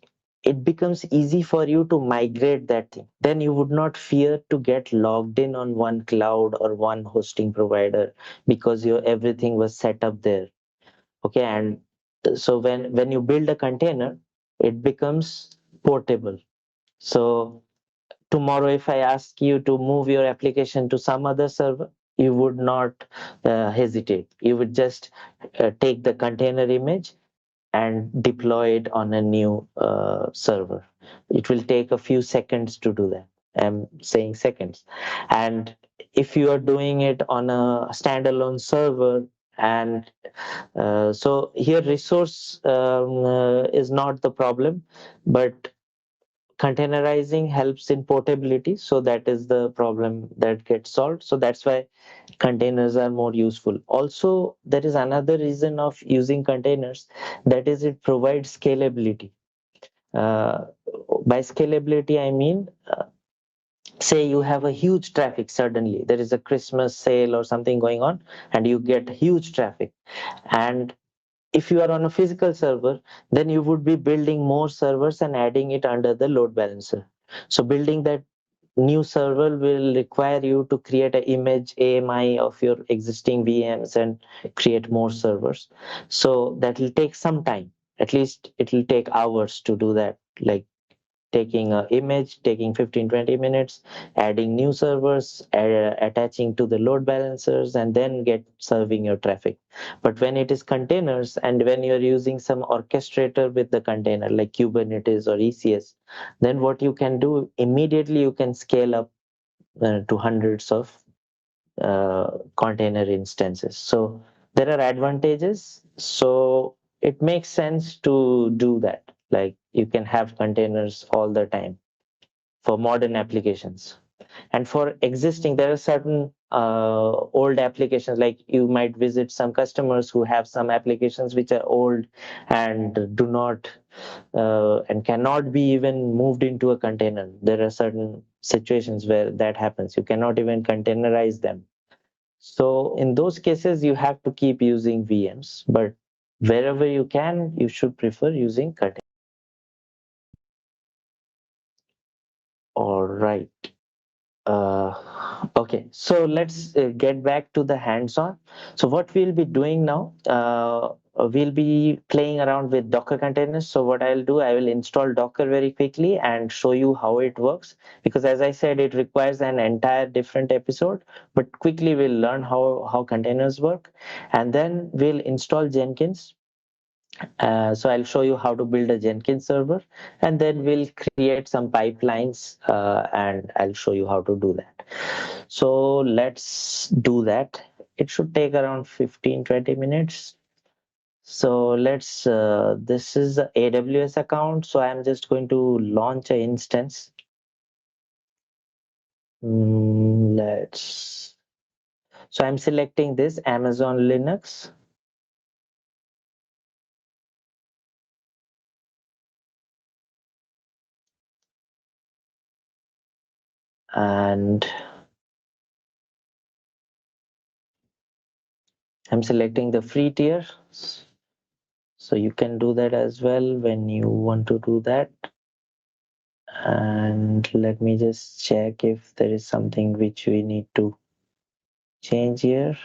it becomes easy for you to migrate that thing. Then you would not fear to get logged in on one cloud or one hosting provider, because your everything was set up there. Okay, and so when you build a container, it becomes portable. So tomorrow, if I ask you to move your application to some other server, you would not hesitate. You would just take the container image and deploy it on a new server. It will take a few seconds to do that. I'm saying seconds. And if you are doing it on a standalone server, and so here resource is not the problem, but containerizing helps in portability, so that is the problem that gets solved. So that's why containers are more useful. Also, there is another reason of using containers, that is it provides scalability. uh, by scalability I mean, say you have a huge traffic, suddenly there is a Christmas sale or something going on and you get huge traffic, and if you are on a physical server, then you would be building more servers and adding it under the load balancer. So building that new server will require you to create an image AMI of your existing VMs and create more servers. So that will take some time. At least it will take hours to do that. Like taking an image, taking 15-20 minutes, adding new servers, attaching to the load balancers, and then get serving your traffic. But when it is containers and when you're using some orchestrator with the container like Kubernetes or ECS, then what you can do immediately, you can scale up to hundreds of container instances. So there are advantages. So it makes sense to do that. Like you can have containers all the time for modern applications. And for existing, there are certain old applications, like you might visit some customers who have some applications which are old and do not and cannot be even moved into a container. There are certain situations where that happens. You cannot even containerize them. So in those cases, you have to keep using VMs, but wherever you can, you should prefer using containers. All right. Okay, so let's get back to the hands-on. So what we'll be doing now, we'll be playing around with Docker containers. So what I'll do, I will install Docker very quickly and show you how it works. Because as I said, it requires an entire different episode, but quickly we'll learn how containers work. And then we'll install Jenkins. So I'll show you how to build a Jenkins server, and then we'll create some pipelines, and I'll show you how to do that. So let's do that. It should take around 15-20 minutes. So this is the AWS account. So I'm just going to launch an instance. So I'm selecting this Amazon Linux. And I'm selecting the free tier. So you can do that as well when you want to do that. And let me just check if there is something which we need to change here.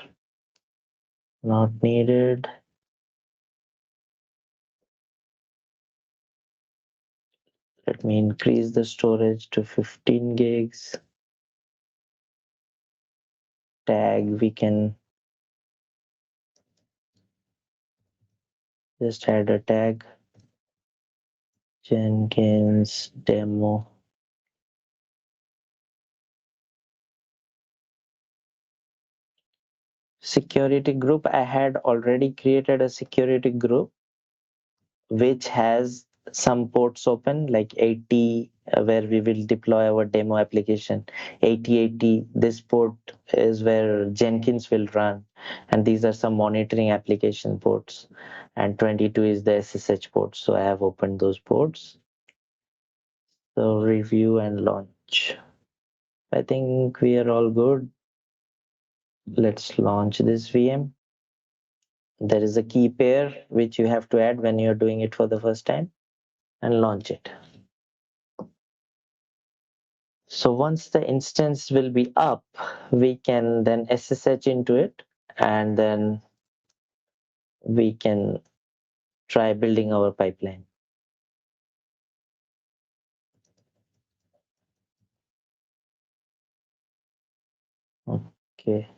Not needed. Let me increase the storage to 15 gigs. Tag, we can just add a tag. Jenkins demo. Security group, I had already created a security group which has some ports open, like 80, where we will deploy our demo application. 8080, this port is where Jenkins will run, and these are some monitoring application ports, and 22 is the SSH port. So I have opened those ports. So review and launch. I think we are all good. Let's launch this VM. There is a key pair which you have to add when you're doing it for the first time, and launch it. So once the instance will be up, we can then SSH into it, and then we can try building our pipeline. Okay.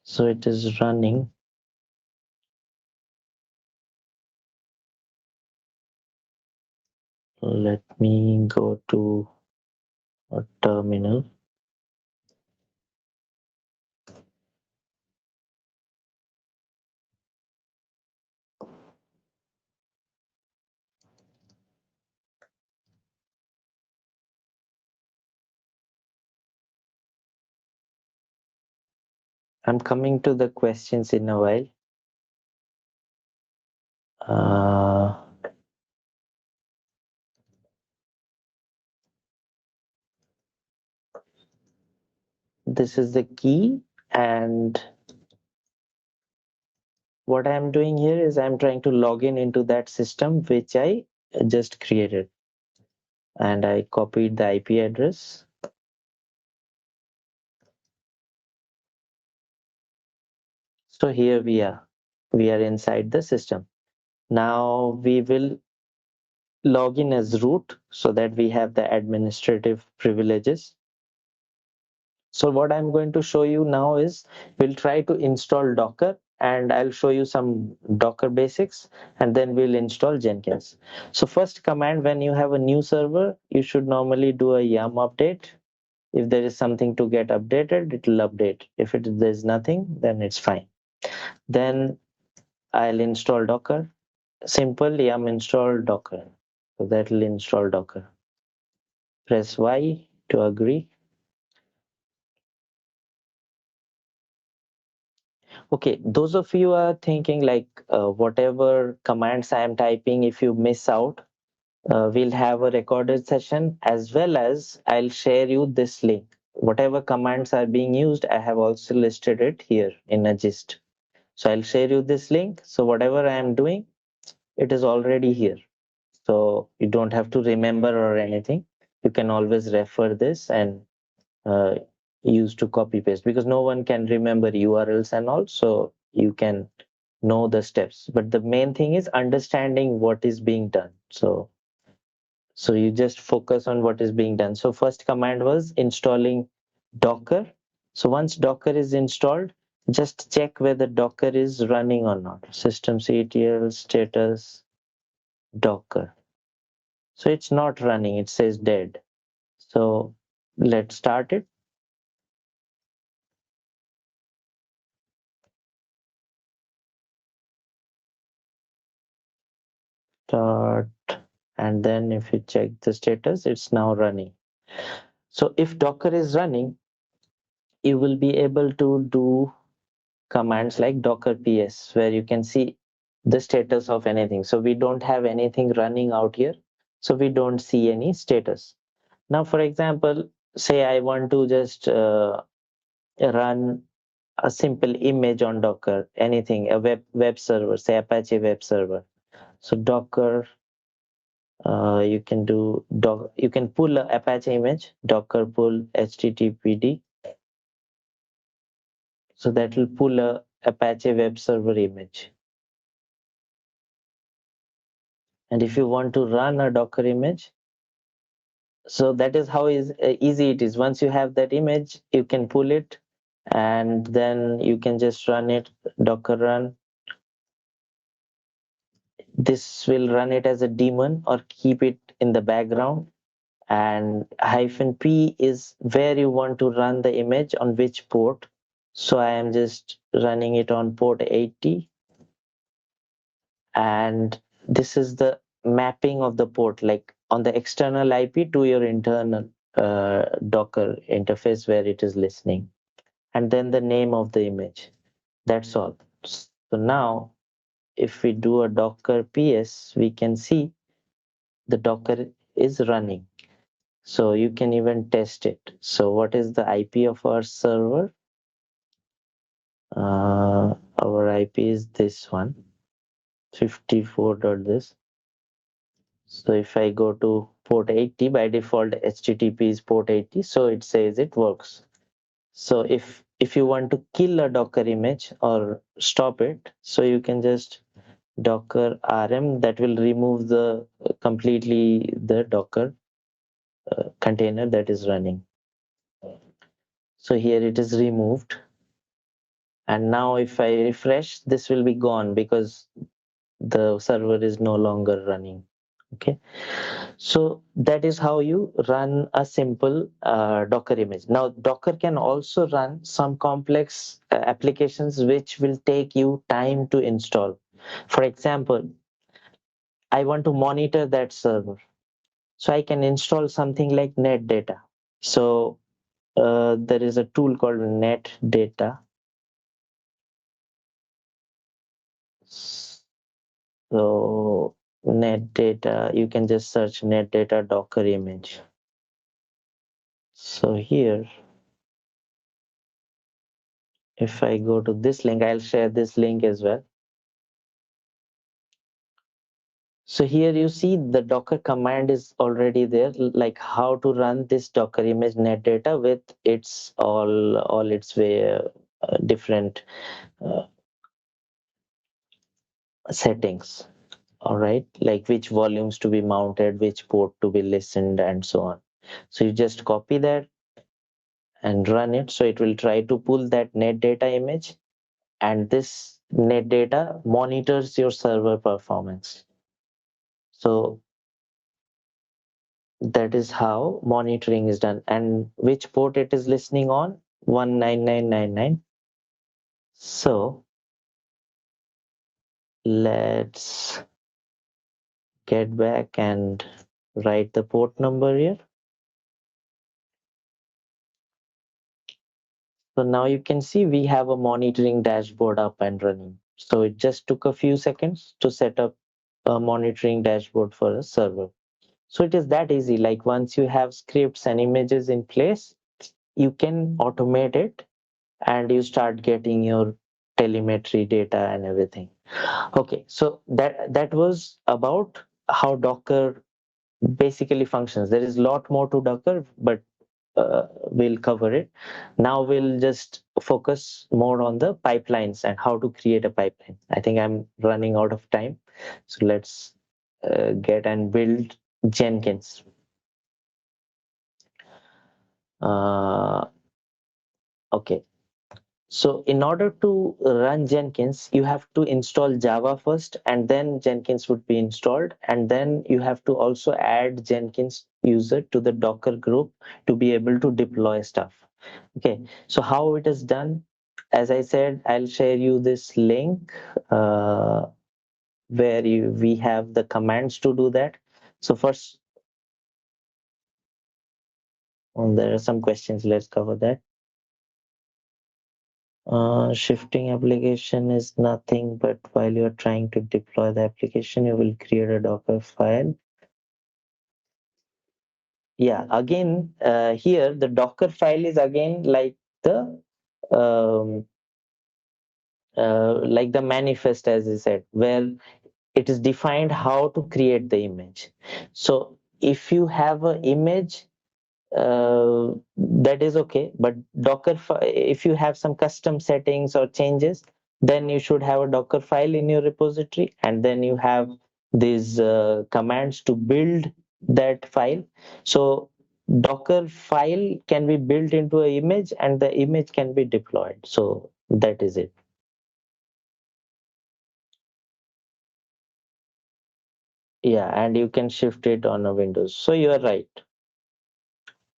So it is running. Let me go to a terminal. I'm coming to the questions in a while. This is the key, and what I'm doing here is I'm trying to log in into that system which I just created, and I copied the IP address. So here we are inside the system. Now we will log in as root so that we have the administrative privileges. So what I'm going to show you now is we'll try to install Docker, and I'll show you some Docker basics, and then we'll install Jenkins. So first command, when you have a new server, you should normally do a yum update. If there is something to get updated, it will update. If there's nothing, then it's fine. Then I'll install Docker. Simple yum install Docker. So that will install Docker. Press Y to agree. Okay, those of you are thinking like whatever commands I am typing, if you miss out, we'll have a recorded session, as well as I'll share you this link. Whatever commands are being used, I have also listed it here in a gist. So I'll share you this link. So whatever I am doing, it is already here. So you don't have to remember or anything. You can always refer this and uh, use to copy paste, because no one can remember URLs and all. So you can know the steps, but the main thing is understanding what is being done. So you just focus on what is being done. So first command was installing Docker. So once Docker is installed, just check whether Docker is running or not. Systemctl status Docker. So it's not running, it says dead. So let's start it. Start, and then if you check the status, it's now running. So if Docker is running, you will be able to do commands like docker ps, where you can see the status of anything. So we don't have anything running out here, so we don't see any status. Now for example, say I want to just run a simple image on Docker, anything, a web server, say Apache web server. So Docker, you can do you can pull a Apache image, Docker pull httpd. So that will pull a Apache web server image. And if you want to run a Docker image, so that is how easy it is. Once you have that image, you can pull it, and then you can just run it, Docker run. This will run it as a daemon or keep it in the background. And -p is where you want to run the image, on which port. So I am just running it on port 80. And this is the mapping of the port, like on the external IP to your internal Docker interface where it is listening, and then the name of the image. That's all. So now if we do a docker ps, we can see the Docker is running. So you can even test it. So what is the IP of our server? Our IP is this one, 54. This. So if I go to port 80, by default HTTP is port 80, so it says it works. So if you want to kill a Docker image or stop it, so you can just docker rm, that will remove the completely the Docker container that is running. So here it is removed, and now if I refresh, this will be gone because the server is no longer running. Okay, so that is how you run a simple Docker image. Now Docker can also run some complex applications which will take you time to install. For example, I want to monitor that server, so I can install something like net data. So there is a tool called net data. So net data, you can just search net data Docker image. So here, if I go to this link, I'll share this link as well. So here you see the Docker command is already there, like how to run this Docker image net data with its all its way different settings. All right, like which volumes to be mounted, which port to be listened, and so on. So you just copy that and run it. So it will try to pull that net data image, and this net data monitors your server performance. So that is how monitoring is done, and which port it is listening on, 19999. So let's get back and write the port number here. So now you can see we have a monitoring dashboard up and running. So it just took a few seconds to set up a monitoring dashboard for a server. So it is that easy. Like once you have scripts and images in place, you can automate it and you start getting your telemetry data and everything. Okay, so that was about how Docker basically functions. There is a lot more to Docker, but we'll cover it. Now we'll just focus more on the pipelines and how to create a pipeline. I think I'm running out of time, so let's get and build Jenkins. Okay, so in order to run Jenkins, you have to install Java first, and then Jenkins would be installed. And then you have to also add Jenkins user to the Docker group to be able to deploy stuff. Okay, so how it is done? As I said, I'll share you this link where we have the commands to do that. So first, there are some questions. Let's cover that. Shifting application is nothing but while you're trying to deploy the application, you will create a Docker file. Yeah, again, here the Docker file is again um, like the manifest, as I said, where it is defined how to create the image. So if you have an image, that is okay, but Docker if you have some custom settings or changes, then you should have a Docker file in your repository, and then you have these commands to build that file. So Docker file can be built into an image and the image can be deployed. So that is it. Yeah, and you can shift it on a Windows. So you are right.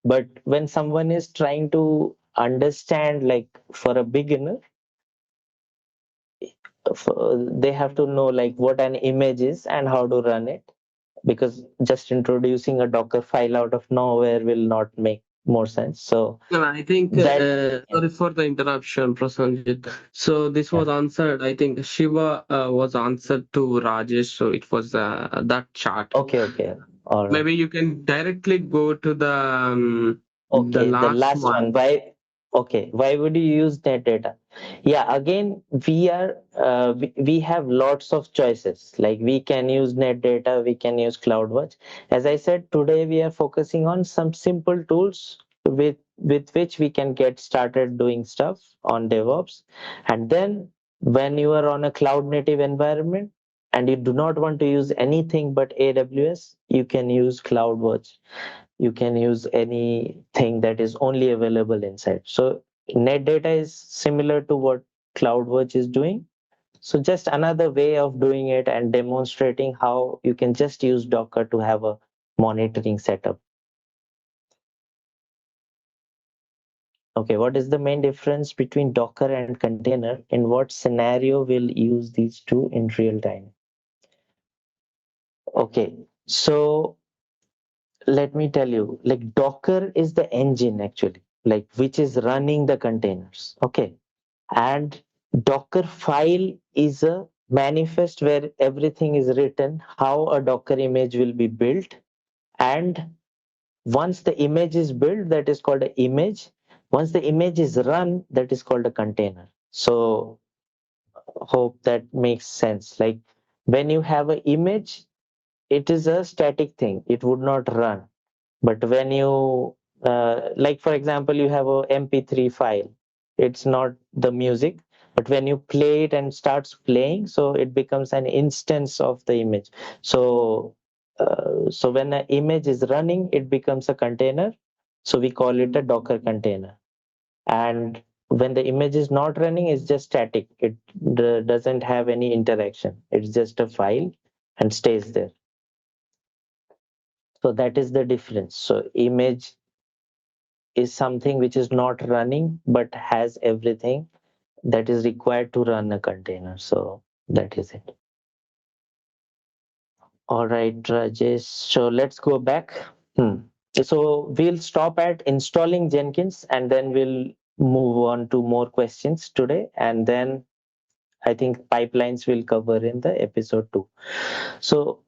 But when someone is trying to understand, like for a beginner, they have to know like what an image is and how to run it, because just introducing a Docker file out of nowhere will not make more sense. So No, I think, that sorry for the interruption, Prasanjit. So this was answered, I think Shiva was answered to Rajesh, so it was that chart. okay, all right. Maybe you can directly go to the Okay, the last one. one. Why would you use net data? Yeah, again, we have lots of choices. Like we can use net data, we can use CloudWatch. As I said, today we are focusing on some simple tools with which we can get started doing stuff on DevOps. And then when you are on a cloud native environment and you do not want to use anything but AWS, you can use CloudWatch. You can use anything that is only available inside. So net data is similar to what CloudWatch is doing. So just another way of doing it and demonstrating how you can just use Docker to have a monitoring setup. Okay, what is the main difference between Docker and container? In what scenario will use these two in real time? Okay, so let me tell you, like Docker is the engine actually, like which is running the containers. Okay, and Docker file is a manifest where everything is written, how a Docker image will be built, and once the image is built, that is called an image. Once the image is run, that is called a container. So hope that makes sense. Like when you have an image, it is a static thing. It would not run. But when you, like for example, you have a MP3 file, it's not the music, but when you play it and starts playing, so it becomes an instance of the image. So when an image is running, it becomes a container. So we call it a Docker container. And when the image is not running, it's just static. It doesn't have any interaction. It's just a file and stays there. So that is the difference. So image is something which is not running but has everything that is required to run a container. So that is it. All right, Rajesh. So let's go back. So we'll stop at installing Jenkins and then we'll move on to more questions today. And then I think pipelines will cover in the episode 2. So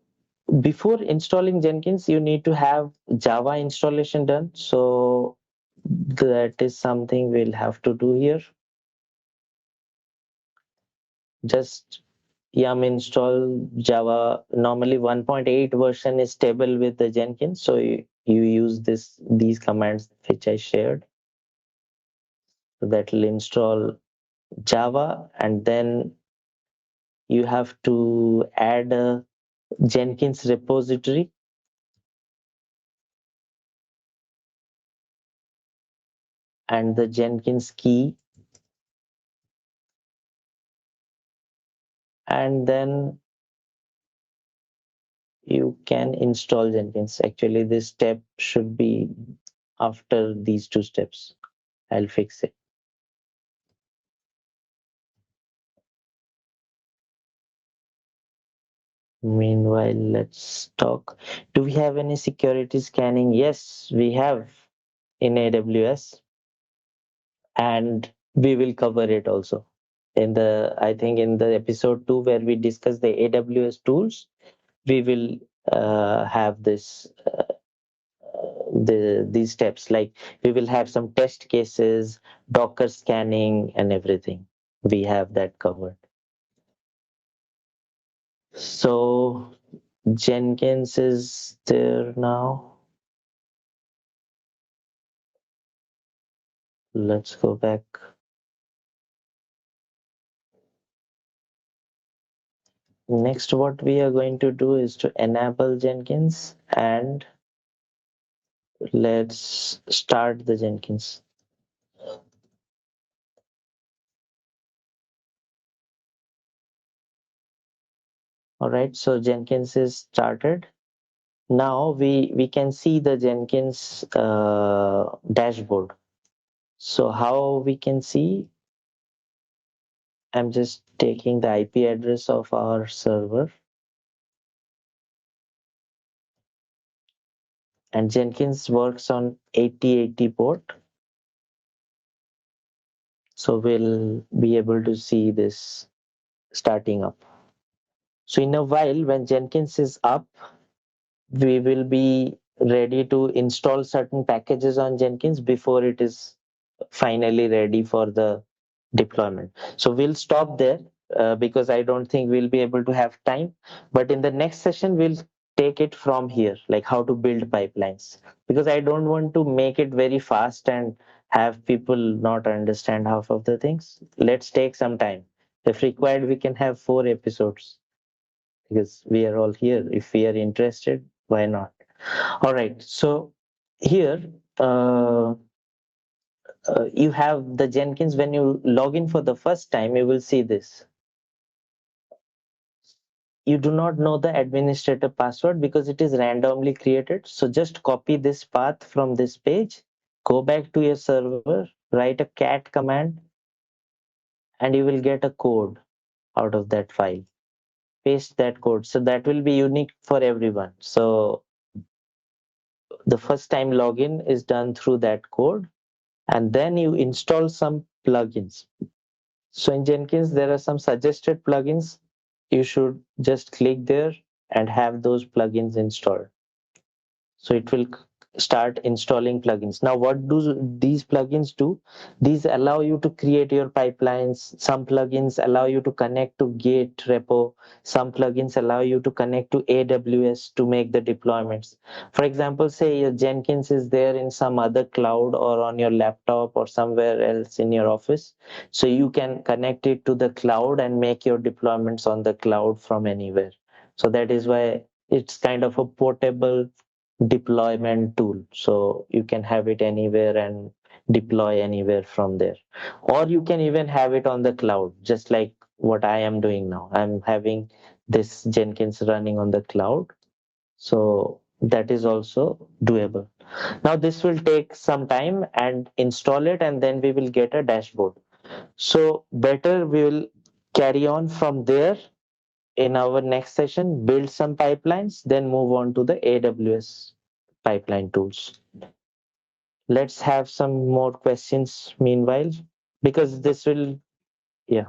before installing Jenkins, you need to have Java installation done. So that is something we'll have to do here. Just yum install Java. Normally 1.8 version is stable with the Jenkins. So you use these commands which I shared. So that will install Java, and then you have to add a Jenkins repository. And the Jenkins key, and then you can install Jenkins. Actually, this step should be after these 2 steps. I'll fix it. Meanwhile, let's talk. Do we have any security scanning? Yes, we have in AWS, and we will cover it also in the, I think in the episode 2 where we discuss the AWS tools, we will have this these steps. Like we will have some test cases, Docker scanning, and everything. We have that covered. So Jenkins is there now. Let's go back. Next, what we are going to do is to enable Jenkins, and let's start the Jenkins. All right, so Jenkins is started. Now we can see the Jenkins dashboard. So how we can see, I'm just taking the IP address of our server, and Jenkins works on 8080 port. So we'll be able to see this starting up. So in a while, when Jenkins is up, we will be ready to install certain packages on Jenkins before it is finally ready for the deployment. So we'll stop there because I don't think we'll be able to have time. But in the next session, we'll take it from here, like how to build pipelines. Because I don't want to make it very fast and have people not understand half of the things. Let's take some time. If required, we can have 4 episodes because we are all here. If we are interested, why not? All right. So here, you have the Jenkins. When you log in for the first time, you will see this. You do not know the administrator password because it is randomly created. So just copy this path from this page, go back to your server, write a cat command, and you will get a code out of that file. Paste that code. So that will be unique for everyone. So the first time login is done through that code, and then you install some plugins. So in Jenkins, there are some suggested plugins. you should just click there and have those plugins installed. So it will start installing plugins. Now what do these plugins do? These allow you to create your pipelines. Some plugins allow you to connect to Git repo. Some plugins allow you to connect to AWS to make the deployments. For example, say your Jenkins is there in some other cloud or on your laptop or somewhere else in your office, so you can connect it to the cloud and make your deployments on the cloud from anywhere. So that is why it's kind of a portable deployment tool, so you can have it anywhere and deploy anywhere from there. Or you can even have it on the cloud, just like what I am doing now. I'm having this Jenkins running on the cloud, so that is also doable. Now this will take some time and install it, and then we will get a dashboard. So better we will carry on from there in our next session, build some pipelines, then move on to the AWS pipeline tools. Let's have some more questions meanwhile, because this will, yeah.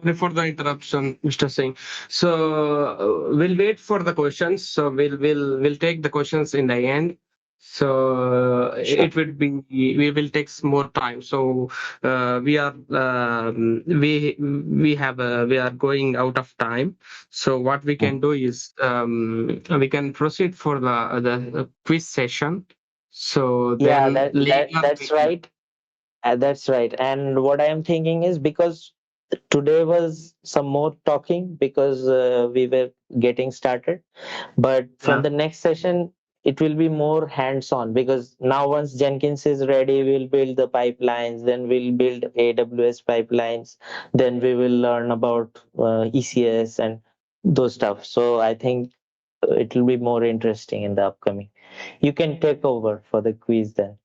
Sorry for the interruption, Mr. Singh. So we'll wait for the questions. So we'll take the questions in the end. So Sure. it would be we will take more time. So we are we are going out of time. So what we can do is we can proceed for the quiz session. So Yeah, then later that's right. That's right. And what I am thinking is, because today was some more talking, because we were getting started, but from yeah. the next session it will be more hands on, because now once Jenkins is ready, we'll build the pipelines, then we'll build AWS pipelines, then we will learn about ECS and those stuff. So I think it will be more interesting in the upcoming. You can take over for the quiz then.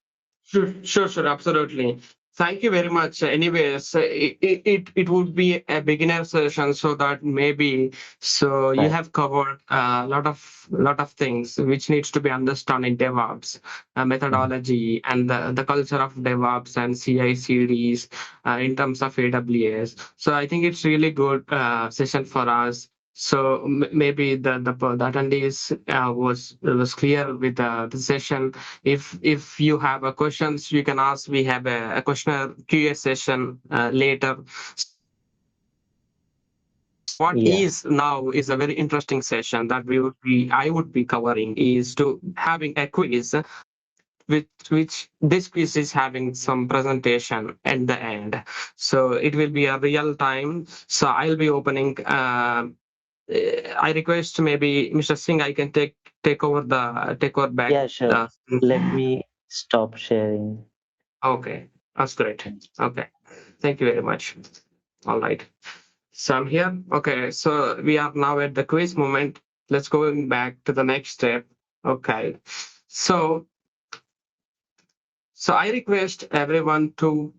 Sure, absolutely. Thank you very much. Anyways, it would be a beginner session, so that maybe so you Right. have covered a lot of things which needs to be understood in DevOps Mhm. methodology and the culture of DevOps and CI/CDs in terms of AWS. So I think it's really good session for us. So maybe the attendees was clear with the session. If you have a questions, you can ask. We have a questionnaire QA session later. What Yeah. is now is a very interesting session that I would be covering is to having a quiz, which this quiz is having some presentation at the end. So it will be a real time. So I'll be opening. I request maybe Mr. Singh, I can take over back Yeah, sure. the. Let me stop sharing. Okay, that's great. Okay, thank you very much. All right. So I'm here. Okay, so we are now at the quiz moment. Let's go back to the next step. Okay. So I request everyone to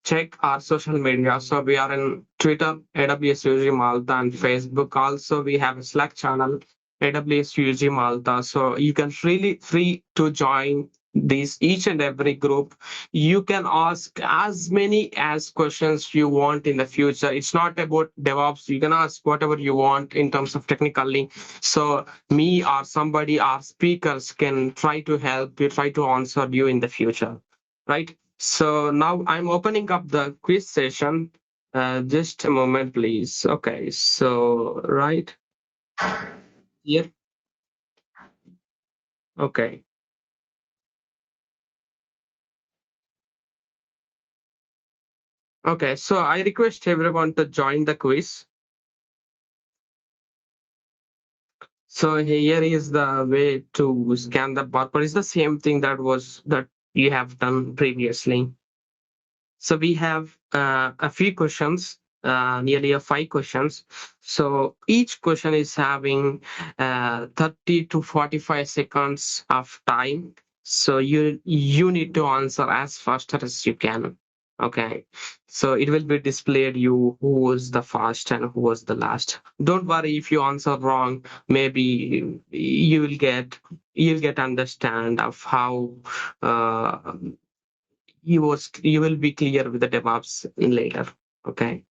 check our social media. So we are in Twitter, AWS UG Malta, and Facebook. Also, we have a Slack channel, AWS UG Malta. So you can really free to join these each and every group. You can ask as many as questions you want in the future. It's not about DevOps. You can ask whatever you want in terms of technically. So me or somebody, our speakers can try to help you, try to answer you in the future, right? So now I'm opening up the quiz session. Just a moment, please. Okay, so right here. Okay. Okay, so I request everyone to join the quiz. So here is the way to scan the barcode. It's the same thing that you have done previously. So we have a few questions, nearly 5 questions. So each question is having 30 to 45 seconds of time. So you need to answer as fast as you can. Okay. So it will be displayed you who was the first and who was the last. Don't worry if you answer wrong. Maybe you'll get understand of how uh, you will be clear with the DevOps in later. Okay.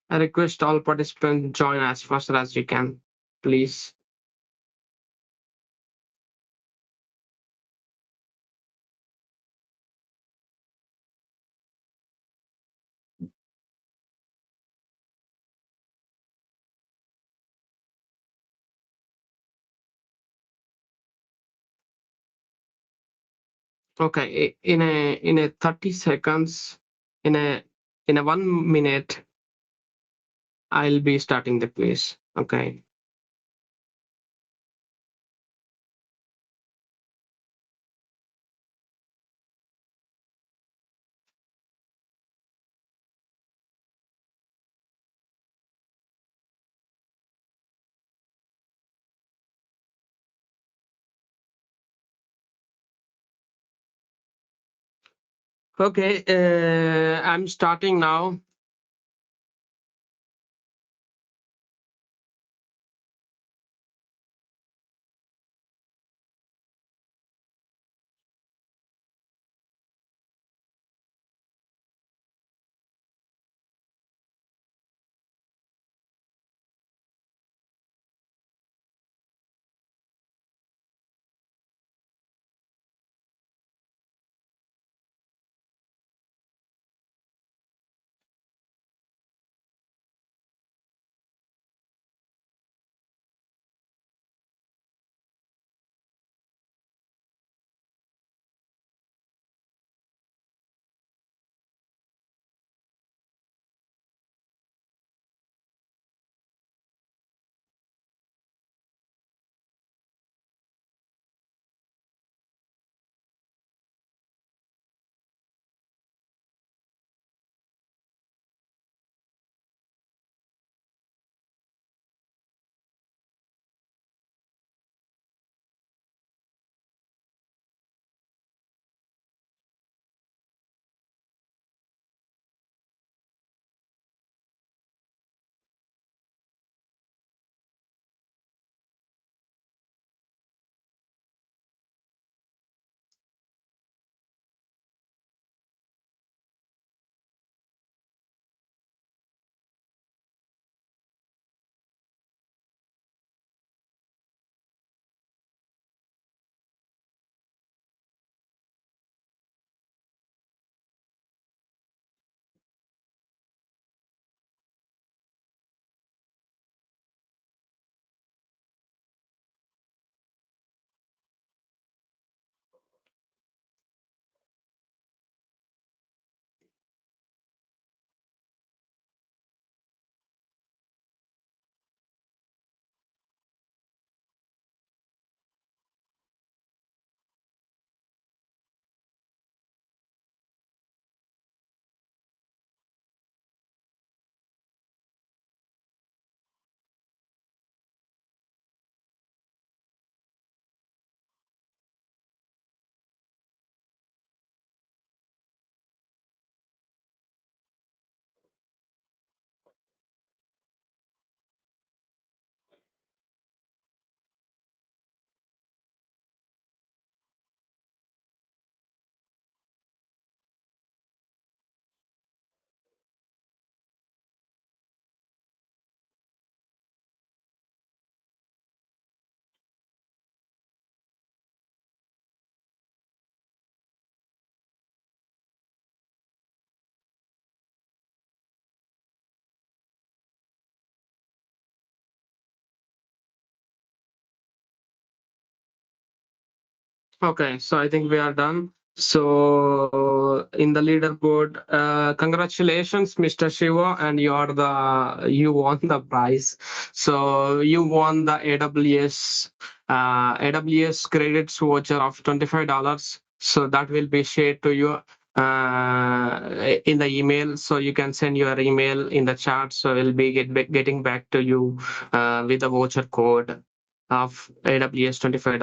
I request all participants join as fast as you can, please. Okay, in a 30 seconds, in a 1 minute, I'll be starting the quiz. Okay. Okay, I'm starting now. Okay, so I think we are done. So in the leaderboard, congratulations, Mr. Shiva, and you won the prize. So you won the AWS credits voucher of $25. So that will be shared to you in the email. So you can send your email in the chat. So we'll be getting back to you with the voucher code of AWS $25.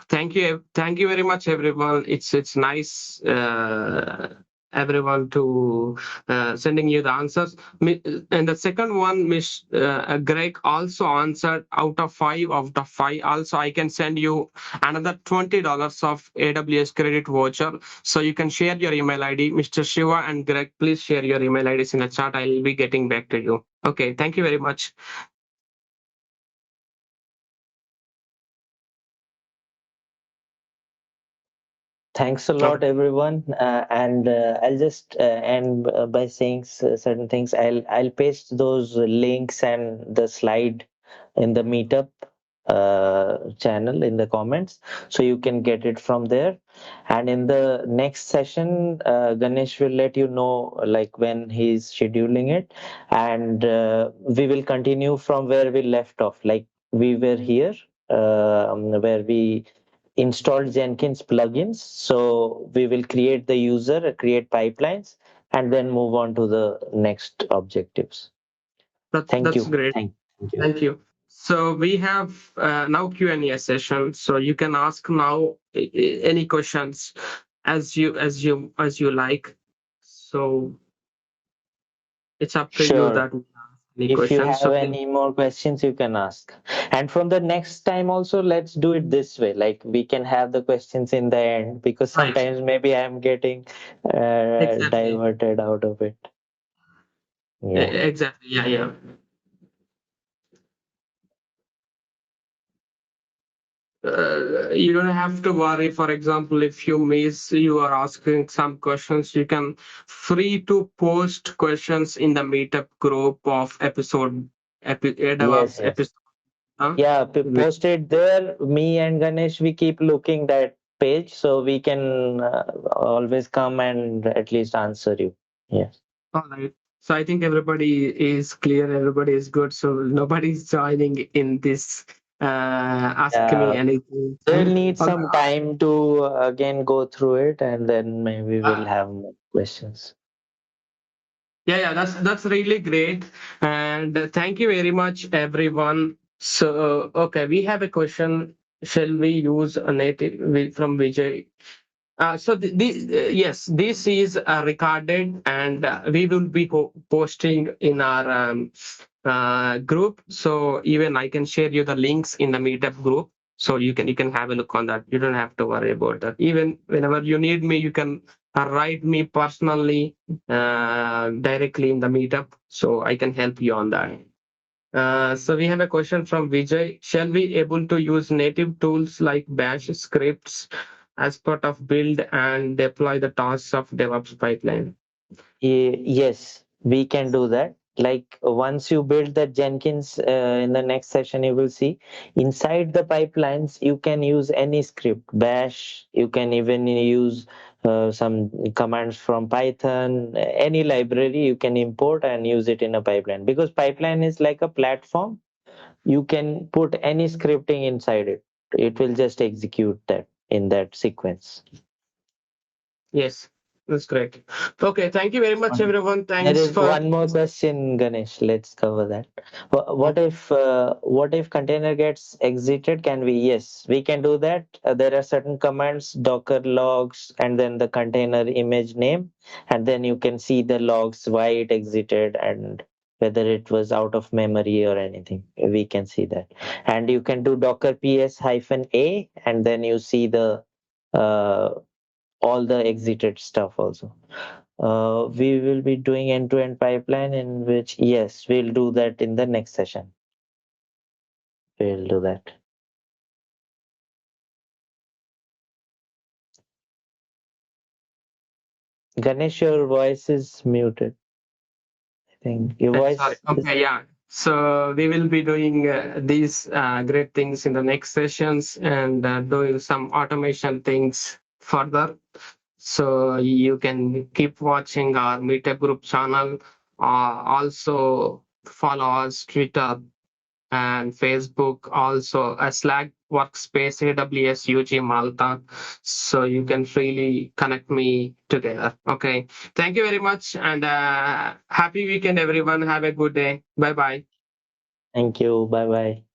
Thank you very much, everyone. It's nice everyone to sending you the answers. And the second one, Miss Greg also answered out of 5 out of 5. Also, I can send you another $20 of AWS credit voucher. So you can share your email ID, Mr. Shiva and Greg. Please share your email IDs in the chat. I'll be getting back to you. Okay, thank you very much. Thanks a lot, everyone. And I'll just end by saying certain things. I'll paste those links and the slide in the meetup channel in the comments, so you can get it from there. And in the next session, Ganesh will let you know like when he's scheduling it, and we will continue from where we left off. Like we were here, where we installed Jenkins plugins. So we will create the user, create pipelines, and then move on to the next objectives. Thank That's you. great. Thank you. Thank you. So we have now Q&A session. So you can ask now any questions as you like. So it's up to you that any If you questions. have any more questions, you can ask. And from the next time also, let's do it this way. Like we can have the questions in the end, because Right. sometimes maybe I'm getting Exactly. diverted out of it. Yeah. Exactly. Yeah. You don't have to worry. For example, if you are asking some questions, you can free to post questions in the meetup group of Devops Yes. episode. Yeah, post it there. Me and Ganesh, we keep looking that page, so we can always come and at least answer you. Yes. All right. So I think everybody is clear. Everybody is good. So nobody's joining in this. Ask me anything. We'll need Okay. some time to again go through it, and then maybe we'll have more questions. Yeah, that's really great. And thank you very much, everyone. So, okay, we have a question. Shall we use a native from Vijay? Yes, this is recorded, and we will be posting in our group. So even I can share you the links in the meetup group, so you can have a look on that. You don't have to worry about that. Even whenever you need me, you can write me personally directly in the meetup, so I can help you on that. So we have a question from Vijay. Shall we able to use native tools like Bash scripts as part of build and deploy the tasks of DevOps pipeline? Yes, we can do that. Like once you build that Jenkins, in the next session, you will see inside the pipelines, you can use any script, Bash, you can even use some commands from Python, any library you can import and use it in a pipeline, because pipeline is like a platform. You can put any scripting inside it. It will just execute that in that sequence. Yes, that's great. Okay, thank you very much, everyone. There Thanks is for. one more question, Ganesh. Let's cover that. What if container gets exited? Can we? Yes, we can do that. There are certain commands, Docker logs, and then the container image name, and then you can see the logs, why it exited, and whether it was out of memory or anything. We can see that, and you can do Docker ps-a, and then you see the uh, all the exited stuff also. We will be doing end-to-end pipeline, in which, yes, we'll do that in the next session. We'll do that. Ganesh, your voice is muted. I think your voice Sorry. is... Okay, yeah. So we will be doing these great things in the next sessions, and doing some automation things further. So you can keep watching our meetup group channel. Also follow us Twitter and Facebook. Also a Slack workspace AWS UG Malta. So you can freely connect me together. Okay. Thank you very much, and happy weekend, everyone. Have a good day. Bye bye. Thank you. Bye bye.